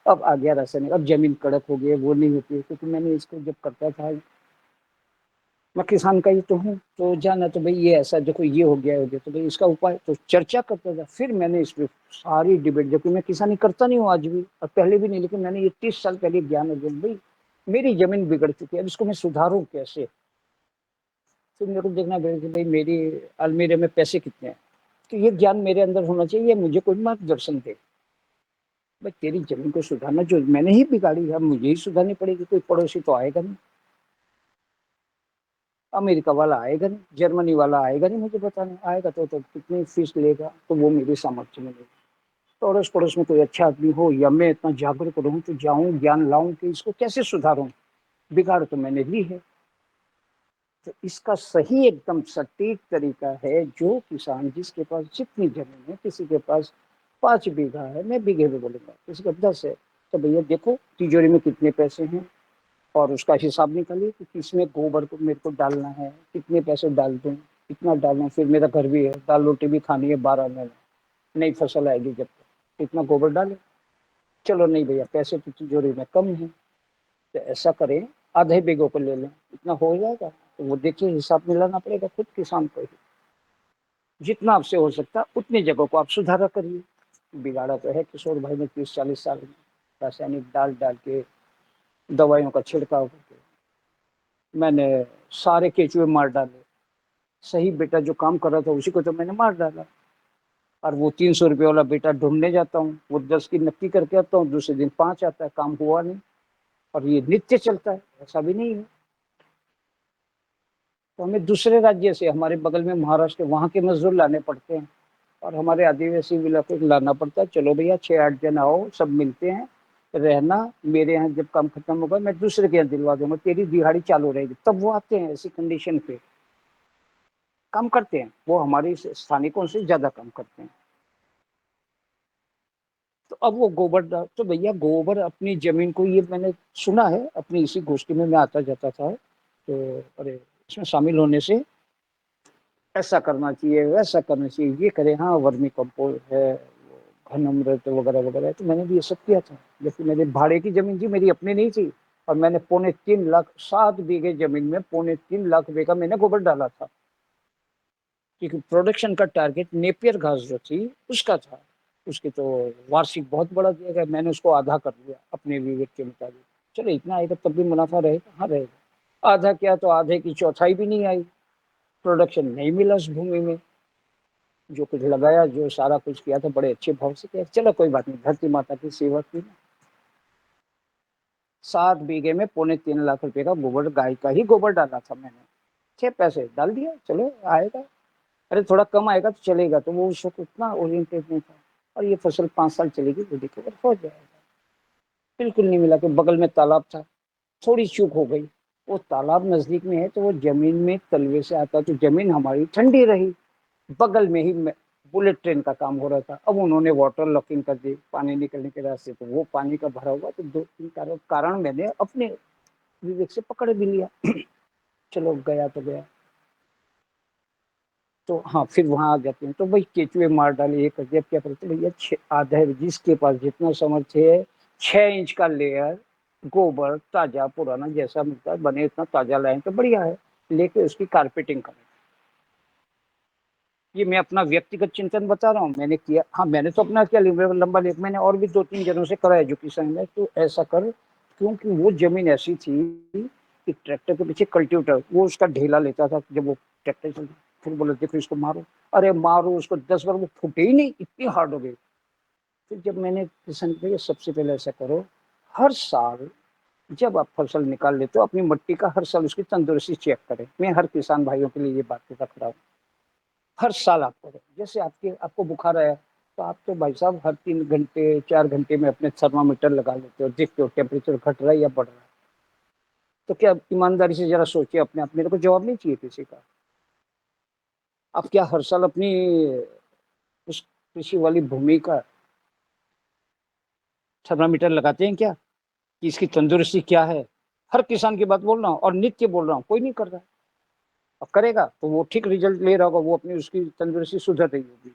अब आ गया रासायनिक, अब जमीन कड़क हो गई, वो नहीं होती है, क्योंकि मैंने इसको जब करता था, मैं किसान का ही तो हूँ, तो जाना तो भाई ये ऐसा देखो, ये हो गया तो भाई इसका उपाय तो चर्चा करता था। फिर मैंने इस पर सारी डिबेट, जबकि मैं किसानी करता नहीं हूँ आज भी और पहले भी नहीं, लेकिन मैंने ये 30 साल पहले ज्ञान हो गया भाई मेरी जमीन बिगड़ चुकी है, अब इसको मैं सुधारूं कैसे। फिर मेरे को देखना पड़ेगा कि भाई मेरी अलमीरे में पैसे कितने हैं, तो ये ज्ञान मेरे अंदर होना चाहिए, मुझे कोई मार्गदर्शन दे। भाई तेरी जमीन को सुधारना, जो मैंने ही बिगाड़ी है मुझे ही सुधारनी पड़ेगी, कोई पड़ोसी तो आएगा नहीं, अमेरिका वाला आएगा नहीं, जर्मनी वाला आएगा नहीं मुझे बताने। आएगा तो कितनी फीस लेगा, तो वो मेरी सामर्थ्य में लेगा। तो अड़ोस पड़ोस में कोई अच्छा आदमी हो, या मैं इतना जागरूक रहूं तो जाऊं, ज्ञान लाऊं कि इसको कैसे सुधारूं। बिगाड़ तो मैंने ली है। तो इसका सही एकदम सटीक तरीका है, जो किसान जिसके पास जितनी जमीन है, किसी के पास 5 बीघा है, मैं बीघे में बोलूंगा, किसी का 10 है, तो भैया देखो तिजोरी में कितने पैसे हैं और उसका हिसाब निकालिए कि किसमें गोबर को मेरे को डालना है, कितने पैसे डाल दूं, कितना डालूं। फिर मेरा घर भी है, दाल रोटी भी खानी है 12 महीने, नई फसल आएगी जब तक, इतना गोबर डाले। चलो नहीं भैया, पैसे तो तिजोरी में कम है, तो ऐसा करें आधे बीघों को ले लें, इतना हो जाएगा। तो वो देखिए हिसाब मिलाना पड़ेगा खुद किसान को ही। जितना आपसे हो सकता उतनी जगह को आप सुधारा करिए। बिगाड़ा तो है किशोर भाई ने 30-40 साल में, रासायनिक डाल डाल के, दवाइयों का छिड़काव करके मैंने सारे केचुए मार डाले। सही बेटा जो काम कर रहा था उसी को तो मैंने मार डाला। और वो 300 रुपये वाला बेटा ढूंढने जाता हूँ, वो 10 की नक्की करके आता हूँ, दूसरे दिन 5 आता है, काम हुआ नहीं। और ये नित्य चलता है, ऐसा भी नहीं है। तो हमें दूसरे राज्य से, हमारे बगल में महाराष्ट्र, वहाँ के मजदूर लाने पड़ते हैं और हमारे आदिवासी इलाके को लाना पड़ता है। चलो भैया 6-8 जन आओ, सब मिलते हैं, रहना मेरे यहाँ, जब काम खत्म होगा मैं दूसरे के यहाँ दिलवा दूंगा, तेरी दिहाड़ी चालू रहेगी। तब वो आते हैं, ऐसी कंडीशन पे काम करते हैं, वो हमारे स्थानिकों से ज्यादा काम करते हैं। तो अब वो गोबर तो भैया गोबर अपनी जमीन को, ये मैंने सुना है अपनी इसी गोष्ठी में मैं आता जाता था, तो अरे इसमें शामिल होने से ऐसा करना चाहिए, वैसा करना चाहिए, ये करें, हाँ वर्मी कंपोस्ट है, घन अमृत वगैरह वगैरह। तो मैंने भी ये सब किया था, जबकि मेरे भाड़े की जमीन थी, मेरी अपनी नहीं थी। और मैंने 3.25 लाख 7 बीघे जमीन में 3.25 लाख रुपए का मैंने गोबर डाला था, क्योंकि प्रोडक्शन का टारगेट नेपियर घास जो थी उसका था। उसकी तो वार्षिक बहुत बड़ा दिया गया, मैंने उसको आधा कर दिया अपने विवेक के मुताबिक। चलो इतना आएगा तब भी मुनाफा रहेगा, हाँ रहेगा। आधा क्या तो आधे की चौथाई भी नहीं आई, प्रोडक्शन नहीं मिला उस भूमि में। जो कुछ लगाया, जो सारा कुछ किया था बड़े अच्छे भाव से किया। चलो कोई बात नहीं, धरती माता की सेवा की। 7 बीघे में 3.25 लाख रुपए का गोबर, गाय का ही गोबर डाला था मैंने। 6 पैसे डाल दिया, चलो आएगा। अरे थोड़ा कम आएगा तो चलेगा, तो वो उस वक्त उतना ओरिएंटेड नहीं था। और ये फसल 5 साल चलेगी वो देखो हो जाएगा। बिल्कुल नहीं मिला। कि बगल में तालाब था, थोड़ी चूक हो गई। वो तालाब नजदीक में है तो वो जमीन में तलवे से आता, तो जमीन हमारी ठंडी रही। बगल में ही बुलेट ट्रेन का काम हो रहा था। अब उन्होंने वाटर लॉकिंग कर दी पानी निकलने के रास्ते, तो वो पानी का भरा हुआ। तो 2-3 कारण मैंने अपने विवेक से पकड़ भी लिया। चलो गया तो गया। तो हाँ, फिर वहां आ जाते हैं तो भाई केचुए मार डाले, ये कर दिया। क्या करते भैया, आधा जिसके पास जितना सामर्थ्य है, 6 इंच का लेयर गोबर ताजा पुराना जैसा मिलता है, बने इतना ताजा लाए तो बढ़िया है, लेके उसकी कारपेटिंग करें। ये मैं अपना व्यक्तिगत चिंतन बता रहा हूँ, मैंने किया। हाँ, मैंने तो अपना क्या लंबा लेक, मैंने और भी 2-3 जनों से करा एजुकेशन में। तो ऐसा कर, क्योंकि वो जमीन ऐसी थी कि ट्रैक्टर के पीछे कल्टीवेटर वो उसका ढेला लेता था जब वो ट्रैक्टर चलता। फिर बोले देखो इसको मारो, अरे मारो उसको 10 बार, वो फूटे ही नहीं, इतनी हार्ड हो गई। फिर जब मैंने किसान किया, सबसे पहले ऐसा करो, हर साल जब आप फसल निकाल लेते हो अपनी मिट्टी का, हर साल उसकी तंदुरुस्ती चेक करें। मैं हर किसान भाइयों के लिए ये बात रख रहा हूँ। हर साल आप करें। जैसे आपको बुखार आया तो आप तो भाई साहब हर 3 घंटे 4 घंटे में अपने थर्मामीटर लगा लेते हो, देखते हो टेम्परेचर घट रहा है या बढ़ रहा है। तो क्या ईमानदारी से जरा सोचिए अपने आप, मेरे को जवाब नहीं चाहिए किसी का। आप क्या हर साल अपनी उस कृषि वाली भूमि का थर्मामीटर लगाते हैं क्या, कि इसकी तंदुरुस्ती क्या है? हर किसान की बात बोल रहा हूँ और नित्य बोल रहा हूँ, कोई नहीं कर रहा है। अब करेगा तो वो ठीक रिजल्ट ले रहा होगा, वो अपनी उसकी तंदुरुस्ती सुधर रही होगी।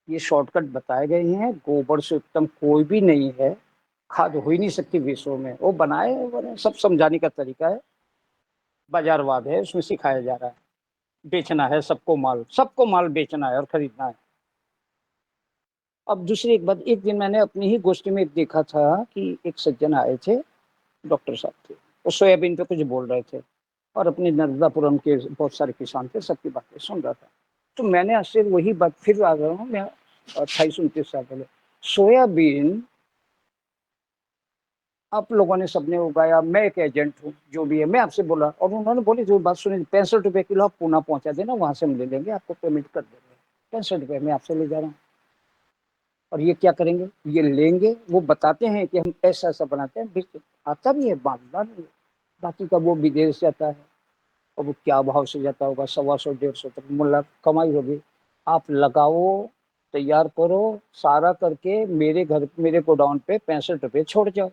ये शॉर्टकट बताए गए हैं, गोबर से उत्तम कोई भी नहीं है। खाद हो ही नहीं सकती विश्व में, वो बनाए सब समझाने का तरीका है। बाजारवाद है, उसमें सिखाया जा रहा है। बेचना है सबको माल बेचना है और खरीदना है। अब दूसरी एक बात, एक दिन मैंने अपनी ही गोष्ठी में देखा था कि एक सज्जन आए थे, डॉक्टर साहब थे, वो सोयाबीन पे कुछ बोल रहे थे और अपने नर्मदापुरम के बहुत सारे किसान थे, सबकी बातें सुन रहा था। तो मैंने आपसे वही बात फिर आ रहा हूँ मैं, 28-29 साल पहले सोयाबीन आप लोगों ने सबने उगाया, मैं एक एजेंट हूँ जो भी है, मैं आपसे बोला और उन्होंने बोली जो बात सुनी, 65 रुपए किलो आप पूना पहुंचा देना, वहां से हम ले लेंगे, आपको पेमेंट कर देंगे। 65 रुपए में आपसे ले जा रहा हूँ। और ये क्या करेंगे, ये लेंगे, वो बताते हैं कि हम ऐसा ऐसा बनाते हैं, आता भी है बांधना नहीं, बाकी का वो विदेश जाता है और वो क्या भाव से जाता होगा, 125-150 तक मुल्ला कमाई होगी। आप लगाओ, तैयार करो, सारा करके मेरे घर मेरे गोडाउन पे 65 रुपए छोड़ जाओ।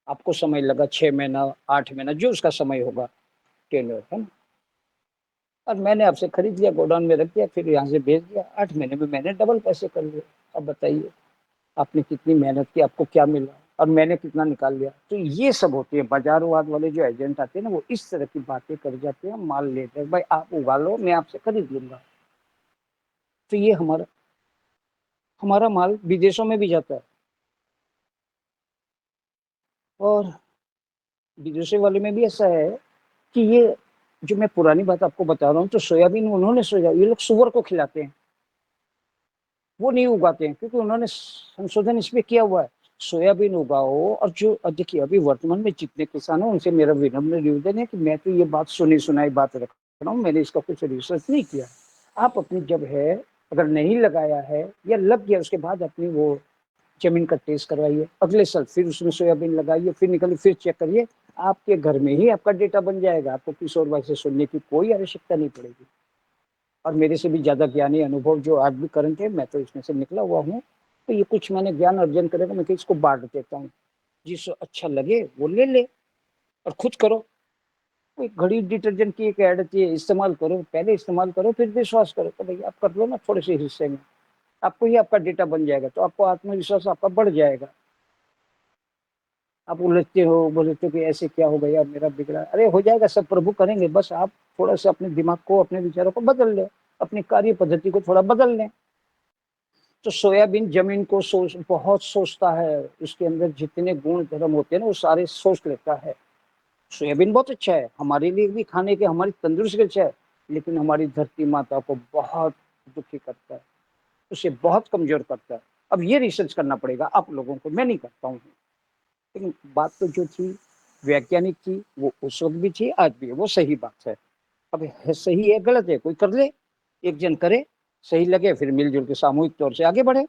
आपको समय लगा 6 महीना 8 महीना जो उसका समय होगा, टेन्योर है ना। और मैंने आपसे खरीद लिया, गोडाउन में रख दिया, फिर यहाँ से भेज दिया, 8 महीने में मैंने डबल पैसे कर लिए। अब बताइए आपने कितनी मेहनत की, आपको क्या मिला और मैंने कितना निकाल लिया। तो ये सब होती है, बाजारवाद वाले जो एजेंट आते हैं ना, वो इस तरह की बातें कर जाते हैं, माल लेते हैं, भाई आप उगा लो मैं आपसे खरीद लूंगा। तो ये हमारा माल विदेशों में भी जाता है। और विदेशी वाले में भी ऐसा है कि ये जो मैं पुरानी बात आपको बता रहा हूँ, तो सोयाबीन उन्होंने सोया, ये लोग सुअर को खिलाते हैं, वो नहीं उगाते हैं, क्योंकि उन्होंने संशोधन इसमें किया हुआ है। सोयाबीन उगाओ। और जो देखिए अभी वर्तमान में जितने किसान हैं उनसे मेरा विनम्र निवेदन है कि मैं तो ये बात सुनी सुनाई बात रख रहा हूँ, मैंने इसका कुछ रिसर्च नहीं किया। आप अपनी जब है, अगर नहीं लगाया है या लग गया, उसके बाद अपनी वो जमीन का टेस्ट करवाइए, अगले साल फिर उसमें सोयाबीन लगाइए, फिर निकलिए, फिर चेक करिए, आपके घर में ही आपका डेटा बन जाएगा। आपको किशोर भाई से सुनने की कोई आवश्यकता नहीं पड़ेगी। और मेरे से भी ज्यादा ज्ञानी अनुभव जो आज भी करंट है, मैं तो इसमें से निकला हुआ हूँ। तो ये कुछ मैंने ज्ञान अर्जन करेगा, मैं इसको बांट देता हूँ, जिसको अच्छा लगे वो ले ले और खुद करो। कोई घड़ी डिटर्जेंट की एक ऐड आती है, इस्तेमाल करो, पहले इस्तेमाल करो फिर विश्वास करो। तो भाई आप कर लो ना थोड़े से हिस्से में, आपको ही आपका डेटा बन जाएगा, तो आपको आत्मविश्वास आपका बढ़ जाएगा। आप उलझते हो, बोलते हो कि ऐसे क्या हो गया, मेरा बिगड़ा। अरे हो जाएगा, सब प्रभु करेंगे, बस आप थोड़ा सा अपने दिमाग को, अपने विचारों को बदल लें, अपनी कार्य पद्धति को थोड़ा बदल लें। तो सोयाबीन जमीन को बहुत सोचता है, उसके अंदर जितने गुण धर्म होते हैं ना वो सारे सोच लेता है। सोयाबीन बहुत अच्छा है हमारे लिए भी खाने के, हमारी तंदुरुस्ती अच्छा है, लेकिन हमारी धरती माता को बहुत दुखी करता है, उसे बहुत कमजोर करता है। अब ये रिसर्च करना पड़ेगा आप लोगों को, मैं नहीं करता हूँ। लेकिन बात तो जो थी वैज्ञानिक थी, वो उस वक्त भी थी, आज भी है, वो सही बात है। अब है सही है गलत है, कोई कर ले, एक जन करे, सही लगे, फिर मिलजुल के सामूहिक तौर से आगे बढ़े।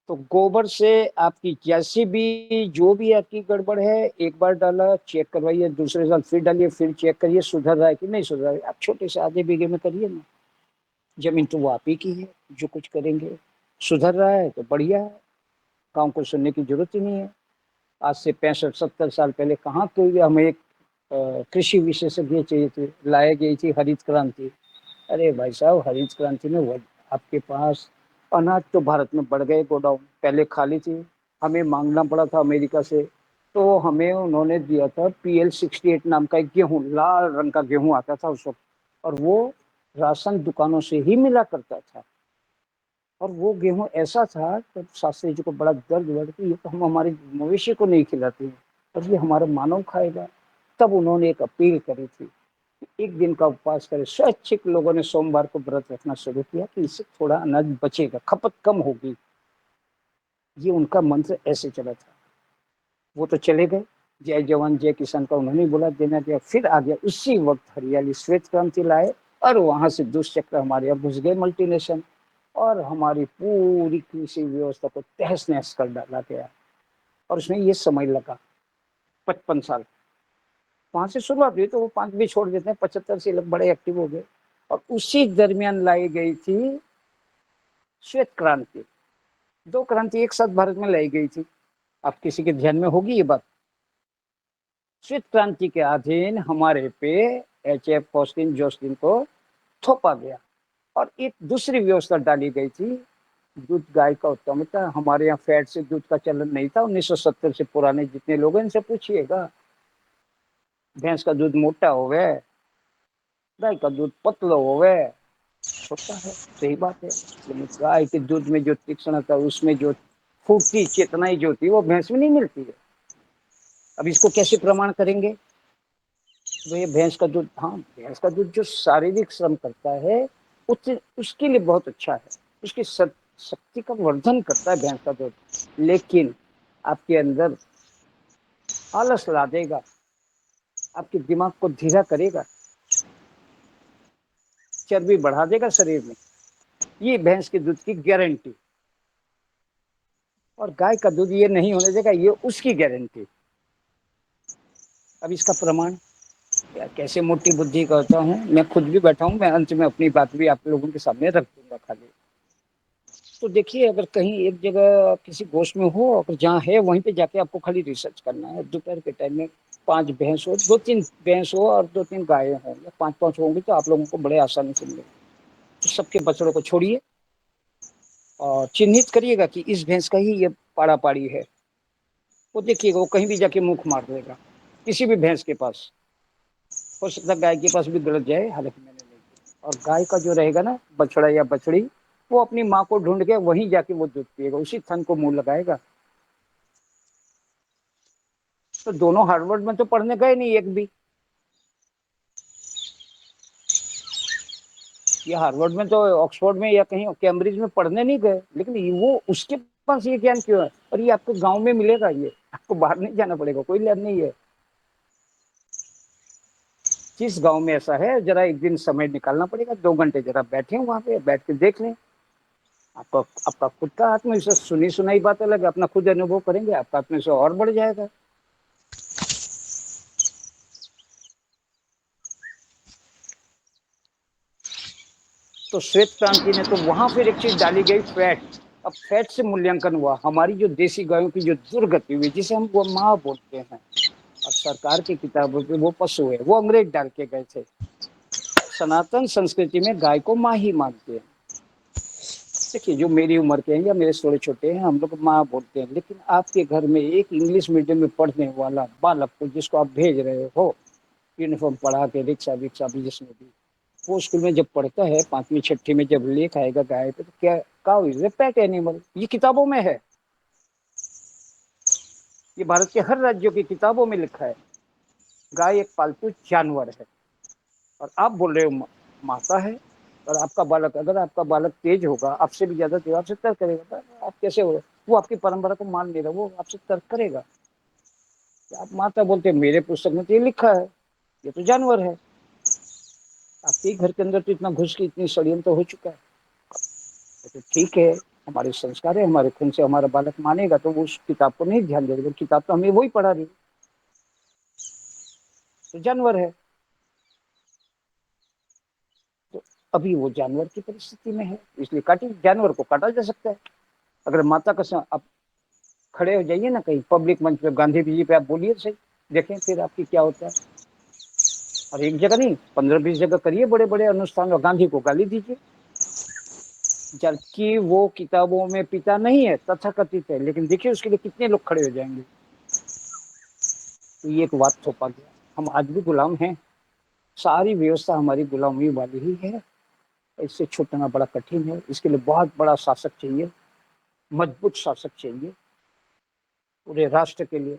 तो गोबर से आपकी जैसी भी जो भी आपकी गड़बड़ है, एक बार डाला, चेक करवाइए, दूसरे साल फिर डालिए, फिर चेक करिए सुधर रहा है कि नहीं सुधर रहा है। आप छोटे से आधे बीघे में करिए ना, जमीन तो वो आप ही की है, जो कुछ करेंगे सुधर रहा है तो बढ़िया है, गाँव को सुनने की जरूरत ही नहीं है। आज से 65-70 साल पहले कहाँ कोई हमें एक कृषि विशेषज्ञ चाहिए थे, लाए गई थी हरित क्रांति। अरे भाई साहब, हरित क्रांति में वो आपके पास अनाज तो भारत में बढ़ गए, गोडाउन पहले खाली थी, हमें मांगना पड़ा था अमेरिका से, तो हमें उन्होंने दिया था PL68 नाम का एक गेहूं, लाल रंग का गेहूं आता था उस वक्त, और वो राशन दुकानों से ही मिला करता था। और वो गेहूं ऐसा था तो शास्त्री जी को बड़ा दर्द हुआ कि ये तो हम हमारे मवेशी को नहीं खिलाते हैं और ये हमारा मानव खाएगा। तब उन्होंने एक अपील करी थी, एक दिन का उपवास करें। स्वैच्छिक लोगों ने सोमवार को व्रत रखना शुरू किया कि इससे थोड़ा अनाज बचेगा, खपत कम होगी। ये उनका मंत्र ऐसे चला था। वो तो चले गए, जय जवान जय किसान का उन्होंने बोला, देना दिया। फिर आ गया उसी वक्त हरियाली श्वेत क्रांति लाए, और वहां से दुष्चक्र हमारे यहाँ घुस गए मल्टीनेशनल, और हमारी पूरी कृषि व्यवस्था को तहस नहस कर डाला गया। और उसमें ये समय लगा 55 साल। वहां से शुरुआत हुई तो वो 5 भी छोड़ देते हैं, 75 से लोग बड़े एक्टिव हो गए। और उसी दरमियान लाई गई थी श्वेत क्रांति। 2 क्रांति एक साथ भारत में लाई गई थी, आप किसी के ध्यान में होगी ये बात? श्वेत क्रांति के अधीन हमारे पे HF फॉस्टिन जोस्टिन को थोपा गया, और एक दूसरी व्यवस्था डाली गई थी, दूध गाय का उत्तम था। हमारे यहाँ फैट से दूध का चलन नहीं था 1970 से, पुराने जितने लोग हैं इनसे पूछिएगा। भैंस का दूध मोटा होवे, गाय का दूध पतला होवे, छोटा है, सही बात है। लेकिन गाय के दूध में जो तीक्ष्णता, उसमें जो फूटती चेतनाई जो थी, वो भैंस में नहीं मिलती है। अब इसको कैसे प्रमाण करेंगे? तो ये भैंस का दूध, हाँ भैंस का दूध जो शारीरिक श्रम करता है उसके लिए बहुत अच्छा है, उसकी शक्ति का वर्धन करता है भैंस का दूध, लेकिन आपके अंदर आलस ला देगा, आपके दिमाग को धीरा करेगा, चर्बी बढ़ा देगा शरीर में। ये भैंस के दूध की गारंटी। और गाय का दूध ये नहीं होने देगा, ये उसकी गारंटी। अब इसका प्रमाण यार कैसे मोटी बुद्धि करता हूँ, मैं खुद भी बैठा हूँ, मैं अंत में अपनी बात भी आप लोगों के सामने रख दूंगा खाली। तो देखिए, अगर कहीं एक जगह किसी गोष्ठ में हो, अगर जहाँ है वहीं पे जाके आपको खाली रिसर्च करना है। दोपहर के टाइम में 5 भैंस हो, 2-3 भैंस हो और 2-3 गायें हों, या 5-5 होंगी, तो आप लोगों को बड़े आसानी से मिलेगा। तो सबके बछड़ों को छोड़िए और चिन्हित करिएगा कि इस भैंस का ही ये पाड़ा पाड़ी है। वो देखिएगा, वो कहीं भी जाके मुख मार देगा किसी भी भैंस के पास। हो सकता है गाय के पास भी गलत जाए, हालांकि मैंने नहीं किया। और गाय का जो रहेगा ना बछड़ा या बछड़ी, वो अपनी माँ को ढूंढ के वहीं जाके वो दूध पिएगा, उसी थन को मुंह लगाएगा। तो दोनों हार्वर्ड में तो पढ़ने गए नहीं एक भी, या हार्वर्ड में तो ऑक्सफोर्ड में या कहीं कैम्ब्रिज में पढ़ने नहीं गए, लेकिन वो उसके पास ये ज्ञान क्यों है? और ये आपको गांव में मिलेगा, ये आपको बाहर नहीं जाना पड़ेगा, कोई लैब नहीं है। जिस गांव में ऐसा है, जरा एक दिन समय निकालना पड़ेगा, 2 घंटे जरा बैठे वहां पे, बैठ के देख लें। आपका खुद का आत्मविश्वास, सुनी सुनाई बात अलग, अपना खुद अनुभव करेंगे, आपका आत्मविश्वास और बढ़ जाएगा। तो श्वेत क्रांति ने तो वहां फिर एक चीज डाली गई, फैट। अब फैट से मूल्यांकन हुआ, हमारी जो देसी गायों की जो दुर्गति हुई, जिसे हम वो माँ बोलते हैं, और सरकार की किताबों पे वो पशु है, वो अंग्रेज डाल के गए थे। सनातन संस्कृति में गाय को माँ ही मानते हैं। देखिए, जो मेरी उम्र के हैं या मेरे से थोड़े छोटे हैं, हम लोग माँ बोलते हैं, लेकिन आपके घर में एक इंग्लिश मीडियम में पढ़ने वाला बालक को, जिसको आप भेज रहे हो यूनिफॉर्म पढ़ा के, रिक्शा विक्शा भी जिसमें भी, वो स्कूल में जब पढ़ता है 5वीं 6ठी में, जब लेख आएगा गाय पे, तो क्या cow is a pet animal, ये किताबों में है, ये भारत के हर राज्यों की किताबों में लिखा है, गाय एक पालतू जानवर है। और आप बोल रहे हो माता है, और आपका बालक, अगर आपका बालक तेज होगा, आपसे भी ज्यादा तेज, आपसे तर्क करेगा, तो आप कैसे हो, वो आपकी परंपरा को मान नहीं रहा, वो आपसे तर्क करेगा। आप माता बोलते हैं, मेरे पुस्तक में तो ये लिखा है, ये तो जानवर है। आपके घर के अंदर तो इतना घुस की इतनी षड्यंत्र हो चुका है। तो ठीक है, हमारे संस्कार है, हमारे खून से हमारा बालक मानेगा, तो वो उस किताब को नहीं ध्यान देगा, किताब तो हमें वही पढ़ा रही, तो जानवर है। तो अभी वो जानवर की परिस्थिति में है, इसलिए काटी, जानवर को काटा जा सकता है। अगर माता का आप खड़े हो जाइए ना कहीं पब्लिक मंच पे, गांधी जी पे आप बोलिए सही, देखें फिर आपकी क्या होता है। और एक जगह नहीं, 15-20 जगह करिए बड़े बड़े अनुष्ठान, और गांधी को गाली दीजिए, जबकि वो किताबों में पिता नहीं है, तथाकथित है, लेकिन देखिए उसके लिए कितने लोग खड़े हो जाएंगे। तो ये एक बात थोपा गया, हम आज भी गुलाम हैं, सारी व्यवस्था हमारी गुलामी वाली ही है, इससे छूटना बड़ा कठिन है। इसके लिए बहुत बड़ा शासक चाहिए, मजबूत शासक चाहिए पूरे राष्ट्र के लिए।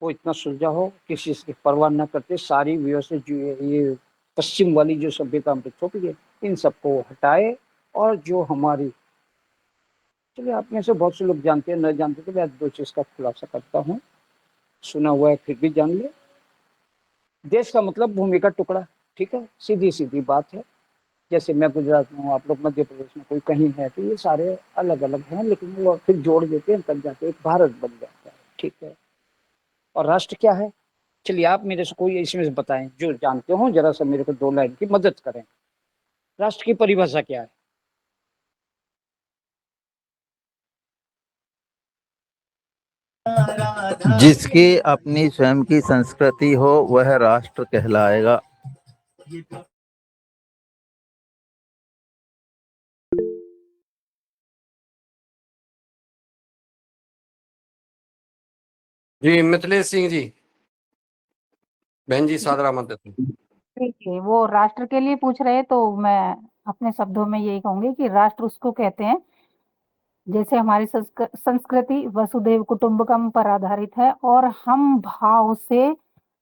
वो इतना सुलझा हो, किसी की परवाह न करते, सारी व्यवस्था जो ये पश्चिम वाली जो सभ्यता हम पे थोपी है, इन सबको हटाए। और जो हमारी, चलिए आप में से बहुत से लोग जानते हैं, न जानते, तो मैं 2 चीज का खुलासा करता हूँ, सुना हुआ है फिर भी जान ले। देश का मतलब भूमि का टुकड़ा, ठीक है, सीधी सीधी बात है। जैसे मैं गुजरात में हूँ, आप लोग मध्य प्रदेश में, कोई कहीं है, तो ये सारे अलग अलग हैं, लेकिन वो फिर जोड़ देते हैं, तब जाके एक भारत बन जाता है, ठीक है। और राष्ट्र क्या है, चलिए आप मेरे से कोई इसमें से बताएं, जो जानते हो जरा सा मेरे को 2 लाइन की मदद करें। राष्ट्र की परिभाषा क्या है? जिसकी अपनी स्वयं की संस्कृति हो वह राष्ट्र कहलाएगा। जी मिथिलेश सिंह जी, बहन जी सादर आमंत्रित हैं। देखिए, वो राष्ट्र के लिए पूछ रहे, तो मैं अपने शब्दों में यही कहूंगी कि राष्ट्र उसको कहते हैं, जैसे हमारी संस्कृति वसुधैव कुटुंबकम पर आधारित है, और हम भाव से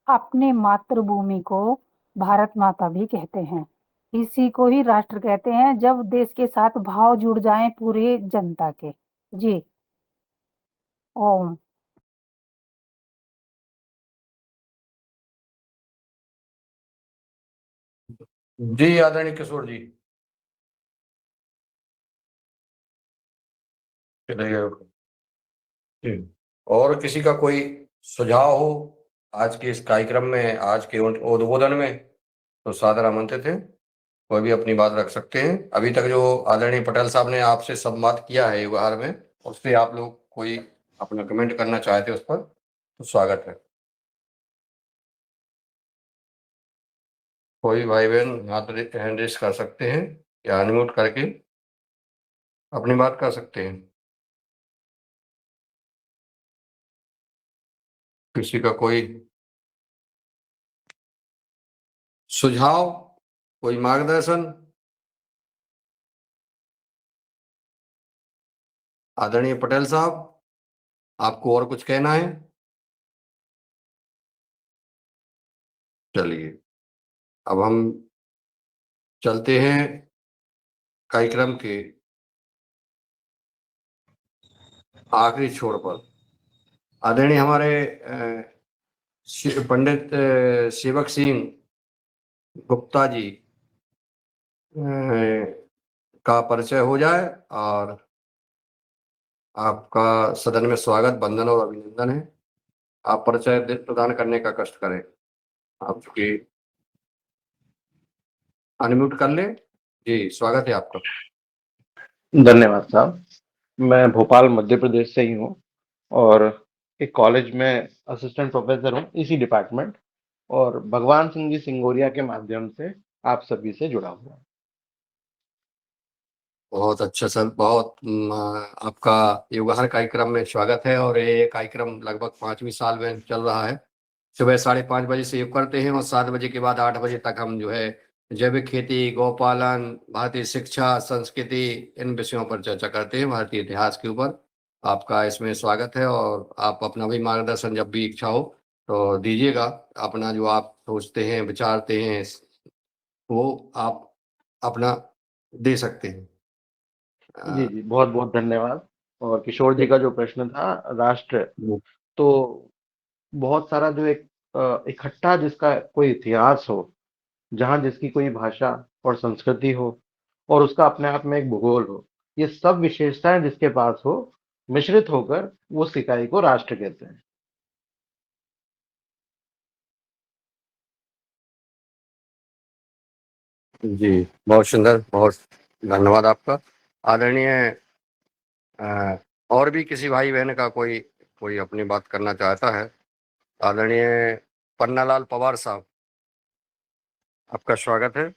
अपने मातृभूमि को भारत माता भी कहते हैं। इसी को ही राष्ट्र कहते हैं, जब देश के साथ भाव जुड़ जाएं पूरे जनता के। जी, ओम। जी आदरणीय किशोर जी, चलिए। जी, और किसी का कोई सुझाव हो आज के इस कार्यक्रम में, आज के उद्बोधन में, तो सादर आमंत्रित हैं, कोई भी अपनी बात रख सकते हैं। अभी तक जो आदरणीय पटेल साहब ने आपसे संवाद किया है व्यवहार में, उस पर आप लोग कोई अपना कमेंट करना चाहते हैं उस पर, तो स्वागत है। कोई भाई बहन हैंड रेस कर सकते हैं या अनम्यूट करके अपनी बात कर सकते हैं। किसी का कोई सुझाव, कोई मार्गदर्शन? आदरणीय पटेल साहब, आपको और कुछ कहना है? चलिए, अब हम चलते हैं कार्यक्रम के आखिरी छोर पर। आदरणीय हमारे पंडित सेवक सिंह गुप्ता जी का परिचय हो जाए, और आपका सदन में स्वागत, वंदन और अभिनंदन है। आप परिचय प्रदान करने का कष्ट करें। आप चूंकि अनम्यूट कर ले। जी, स्वागत है आपका। धन्यवाद साहब। मैं भोपाल मध्य प्रदेश से ही हूँ, और एक कॉलेज में असिस्टेंट प्रोफेसर हूँ इसी डिपार्टमेंट, और भगवान सिंह जी सिंगोरिया के माध्यम से आप सभी से जुड़ा हुआ हूँ। बहुत अच्छा सर, बहुत आपका योगाहार कार्यक्रम में स्वागत है। और ये कार्यक्रम लगभग 5वीं साल में चल रहा है। सुबह 5:30 बजे से योग करते हैं और 7 बजे के बाद 8 बजे तक हम जो है जैविक खेती, गौपालन, भारतीय शिक्षा, संस्कृति, इन विषयों पर चर्चा करते हैं, भारतीय इतिहास के ऊपर। आपका इसमें स्वागत है और आप अपना भी मार्गदर्शन जब भी इच्छा हो तो दीजिएगा। अपना जो आप सोचते हैं, विचारते हैं, वो आप अपना दे सकते हैं। जी जी, बहुत बहुत धन्यवाद। और किशोर जी का जो प्रश्न था राष्ट्र, तो बहुत सारा जो एक इकट्ठा जिसका कोई इतिहास हो, जहाँ जिसकी कोई भाषा और संस्कृति हो और उसका अपने आप में एक भूगोल हो, ये सब विशेषताएं जिसके पास हो, मिश्रित होकर उस इकाई को राष्ट्र कहते हैं। जी, बहुत सुंदर, बहुत धन्यवाद आपका। आदरणीय और भी किसी भाई बहन का कोई कोई अपनी बात करना चाहता है? आदरणीय पन्नालाल पवार साहब, आपका स्वागत है।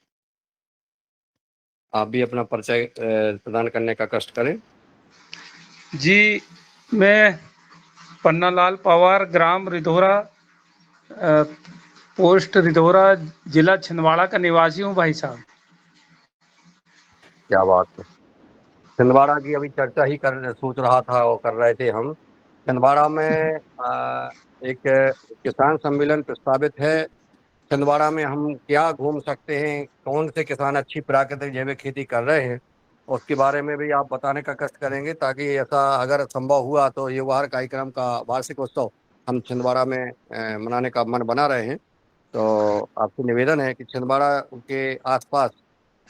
आप भी अपना परिचय प्रदान करने का कष्ट करें। जी, मैं पन्नालाल पवार, ग्राम रिधोरा, पोस्ट रिधोरा, जिला छिंदवाड़ा का निवासी हूँ भाई साहब। क्या बात है। छिंदवाड़ा की अभी चर्चा ही सोच रहा था और कर रहे थे हम। छिंदवाड़ा में एक किसान सम्मेलन प्रस्तावित है। छिंदवाड़ा में हम क्या घूम सकते हैं, कौन से किसान अच्छी प्राकृतिक जैविक खेती कर रहे हैं, उसके बारे में भी आप बताने का कष्ट करेंगे, ताकि ऐसा अगर संभव हुआ तो योगाहार कार्यक्रम का वार्षिक उत्सव हम छिंदवाड़ा में मनाने का मन बना रहे हैं। तो आपसे निवेदन है कि छिंदवाड़ा के आसपास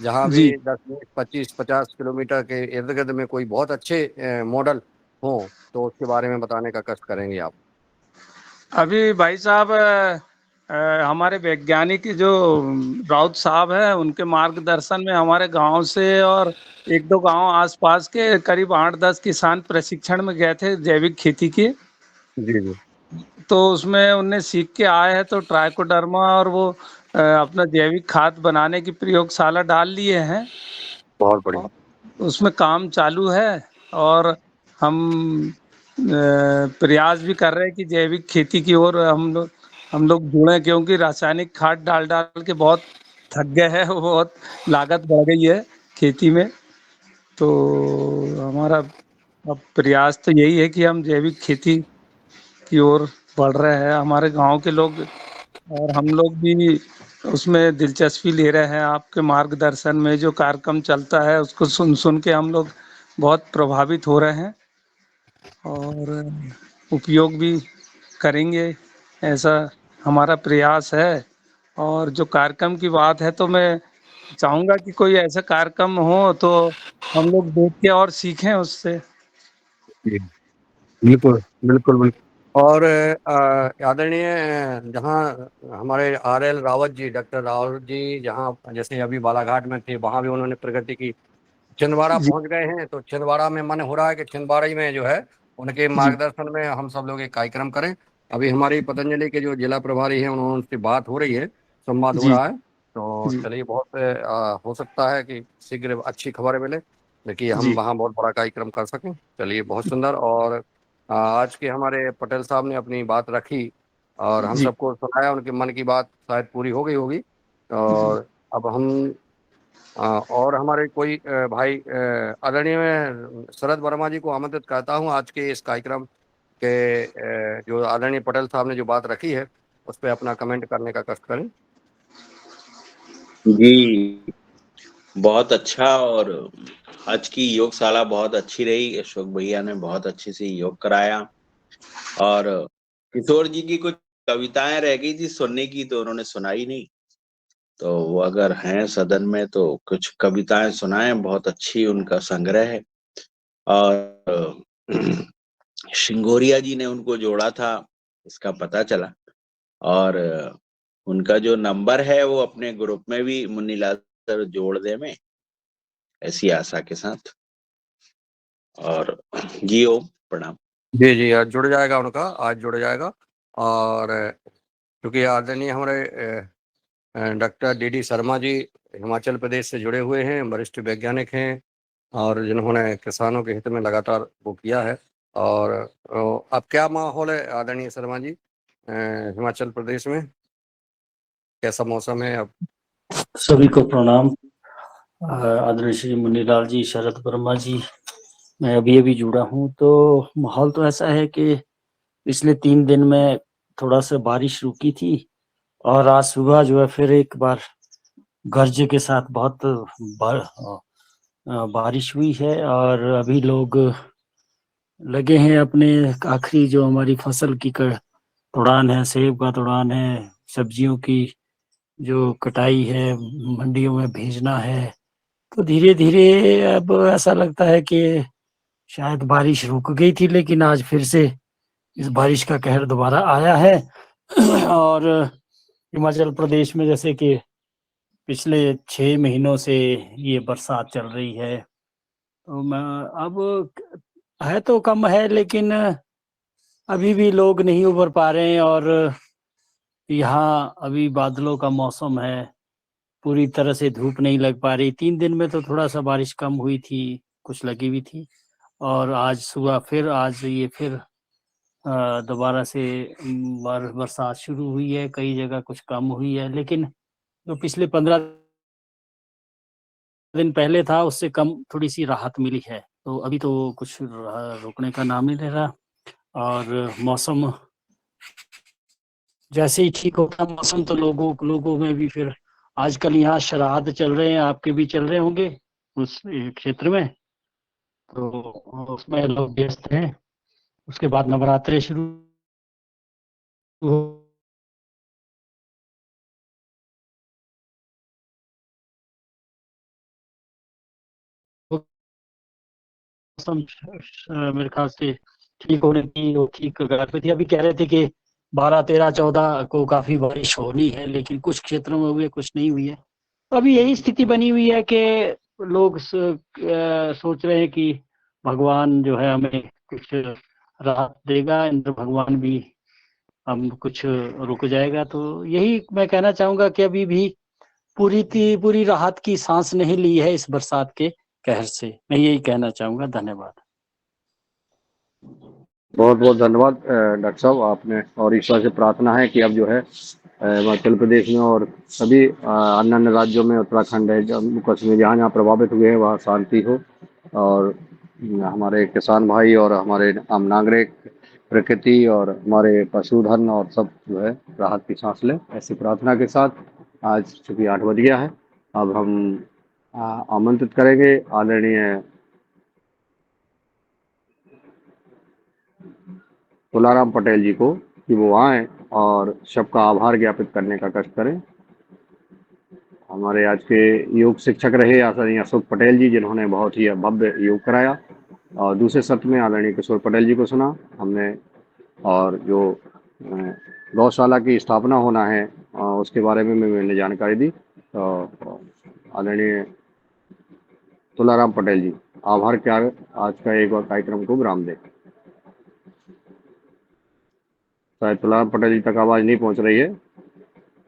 जहाँ भी जी, 10, 20, 25, 50 किलोमीटर के इर्द गिर्द में कोई बहुत अच्छे मॉडल हो तो उसके बारे में बताने का कष्ट करेंगे आप। अभी भाई साहब हमारे वैज्ञानिक जो राउत साहब हैं, उनके मार्गदर्शन में हमारे गांव से और एक दो गांव आसपास के करीब 8-10 किसान प्रशिक्षण में गए थे जैविक खेती के। जी जी, तो उसमें उनने सीख के आए हैं, तो ट्राइकोडर्मा और वो अपना जैविक खाद बनाने की प्रयोगशाला डाल लिए हैं। बहुत बढ़िया। और उसमें काम चालू है और हम प्रयास भी कर रहे हैं कि जैविक खेती की ओर हम लोग जुड़े, क्योंकि रासायनिक खाद डाल डाल के बहुत थक गए हैं, बहुत लागत बढ़ गई है खेती में। तो हमारा अब प्रयास तो यही है कि हम जैविक खेती की ओर बढ़ रहे हैं, हमारे गांव के लोग, और हम लोग भी उसमें दिलचस्पी ले रहे हैं। आपके मार्गदर्शन में जो कार्यक्रम चलता है उसको सुन सुन के हम लोग बहुत प्रभावित हो रहे हैं और उपयोग भी करेंगे, ऐसा हमारा प्रयास है। और जो कार्यक्रम की बात है, तो मैं चाहूँगा कि कोई ऐसा कार्यक्रम हो तो हम लोग देख के और सीखें उससे। जी, बिल्कुल बिल्कुल बिल्कुल। और आदरणीय जहाँ हमारे RL रावत जी, डॉक्टर रावत जी जहाँ जैसे अभी बालाघाट में थे, वहाँ भी उन्होंने प्रगति की। छिंदवाड़ा जी, पहुंच गए हैं तो छिंदवाड़ा में मन हो रहा है कि छिंदवाड़ा ही में जो है उनके जी, मार्गदर्शन में हम सब लोग एक कार्यक्रम करें। अभी हमारी पतंजलि के जो जिला प्रभारी हैं उनसे बात हो रही है, संवाद हो जी, रहा है। तो जी, चलिए, बहुत हो सकता है कि शीघ्र अच्छी खबर मिले, देखिए हम जी, वहाँ बहुत बड़ा कार्यक्रम कर सकें। चलिए, बहुत सुंदर। और आज के हमारे पटेल साहब ने अपनी बात रखी और हम जी, सबको सुनाया, उनके मन की बात शायद पूरी हो गई होगी। जी, और अब हम और हमारे कोई भाई आदरणीय मैं शरद वर्मा जी को आमंत्रित करता हूं आज के इस कार्यक्रम के जो आदरणीय पटेल साहब ने जो बात रखी है उस पर अपना कमेंट करने का कष्ट करें। जी, बहुत अच्छा। और आज की योगशाला बहुत अच्छी रही। अशोक भैया ने बहुत अच्छे से योग कराया और किशोर जी की कुछ कविताएं रह गई थी सुनने की, तो उन्होंने सुनाई नहीं। तो वो अगर हैं सदन में तो कुछ कविताएं सुनाएं, बहुत अच्छी उनका संग्रह है। और शिंगोरिया जी ने उनको जोड़ा था, इसका पता चला। और उनका जो नंबर है वो अपने ग्रुप में भी मुन्नीलाल सर जोड़ दे में, ऐसी आशा के साथ। और जी ओम प्रणाम। जी जी, आज जुड़ जाएगा उनका, आज जुड़ जाएगा। और क्योंकि आदरणीय हमारे डॉक्टर DD शर्मा जी हिमाचल प्रदेश से जुड़े हुए हैं, वरिष्ठ वैज्ञानिक हैं और जिन्होंने किसानों के हित में लगातार वो किया है। और अब क्या माहौल है आदरणीय शर्मा जी हिमाचल प्रदेश में, कैसा मौसम है अब? सभी को प्रणाम। आदरणीय श्री मुन्नीलाल जी, शरद वर्मा जी, मैं अभी अभी जुड़ा हूँ। तो माहौल तो ऐसा है कि पिछले 3 दिन में थोड़ा सा बारिश रुकी थी और आज सुबह जो है फिर एक बार गरज के साथ बहुत बारिश हुई है। और अभी लोग लगे हैं अपने आखिरी जो हमारी फसल की तोड़ान है, सेब का तोड़ान है, सब्जियों की जो कटाई है, मंडियों में भेजना है। तो धीरे धीरे अब ऐसा लगता है कि शायद बारिश रुक गई थी, लेकिन आज फिर से इस बारिश का कहर दोबारा आया है। और हिमाचल प्रदेश में जैसे कि पिछले 6 महीनों से ये बरसात चल रही है, तो मैं अब है तो कम है, लेकिन अभी भी लोग नहीं उबर पा रहे हैं। और यहाँ अभी बादलों का मौसम है, पूरी तरह से धूप नहीं लग पा रही। 3 दिन में तो थोड़ा सा बारिश कम हुई थी, कुछ लगी हुई थी, और आज सुबह फिर आज ये फिर दोबारा से बरसात शुरू हुई है। कई जगह कुछ कम हुई है, लेकिन जो पिछले 15 दिन पहले था उससे कम थोड़ी सी राहत मिली है। तो अभी तो कुछ रुकने का नाम नहीं ले रहा। और मौसम जैसे ही ठीक होता मौसम, तो लोगों में भी फिर आजकल यहाँ श्राद्ध चल रहे हैं, आपके भी चल रहे होंगे उस क्षेत्र में, तो उसमें लोग व्यस्त हैं। उसके बाद नवरात्रे शुरू मौसम मेरे ख्याल से ठीक होने की वो ठीक कगार पे थी। अभी कह रहे थे कि 12, 13, 14 को काफी बारिश होनी है, लेकिन कुछ क्षेत्रों में हुई है, कुछ नहीं हुई है। अभी यही स्थिति बनी हुई है कि लोग सोच रहे हैं कि भगवान जो है हमें कुछ राहत देगा, इंद्र भगवान भी हम कुछ रुक जाएगा। तो यही मैं कहना चाहूंगा कि अभी भी पूरी राहत की सांस नहीं ली है इस बरसात के कहर से। मैं यही कहना चाहूंगा। धन्यवाद। बहुत बहुत धन्यवाद डॉक्टर साहब आपने, और ईश्वर से प्रार्थना है कि अब जो है हिमाचल प्रदेश में और सभी अन्य राज्यों में, उत्तराखंड है, जम्मू कश्मीर, जहाँ जहाँ प्रभावित हुए हैं वहाँ शांति हो, और हमारे किसान भाई और हमारे आम नागरिक, प्रकृति और हमारे पशुधन और सब जो है राहत की सांस लें, ऐसी प्रार्थना के साथ आज चूँकि 8 बज गया है, अब हम आमंत्रित करेंगे आदरणीय तुलाराम पटेल जी को कि वो आएँ और सबका आभार ज्ञापित करने का कष्ट करें। हमारे आज के योग शिक्षक रहे आदरणीय अशोक पटेल जी, जिन्होंने बहुत ही भव्य योग कराया, और दूसरे सत्र में आदरणीय किशोर पटेल जी को सुना हमने, और जो गौशाला की स्थापना होना है उसके बारे में मैंने जानकारी दी। तो आदरणीय तुलाराम पटेल जी, आभार क्या आज का एक और कार्यक्रम को विराम दें। शायद तुलाराम पटेल जी तक आवाज़ नहीं पहुंच रही है,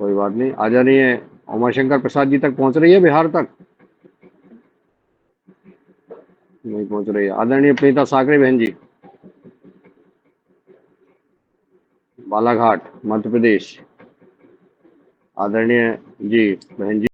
कोई बात नहीं। आदरणीय उमाशंकर प्रसाद जी तक पहुंच रही है, बिहार तक नहीं पहुंच रही है। आदरणीय प्रीता साकरे बहन जी, बालाघाट मध्य प्रदेश, आदरणीय जी बहन जी।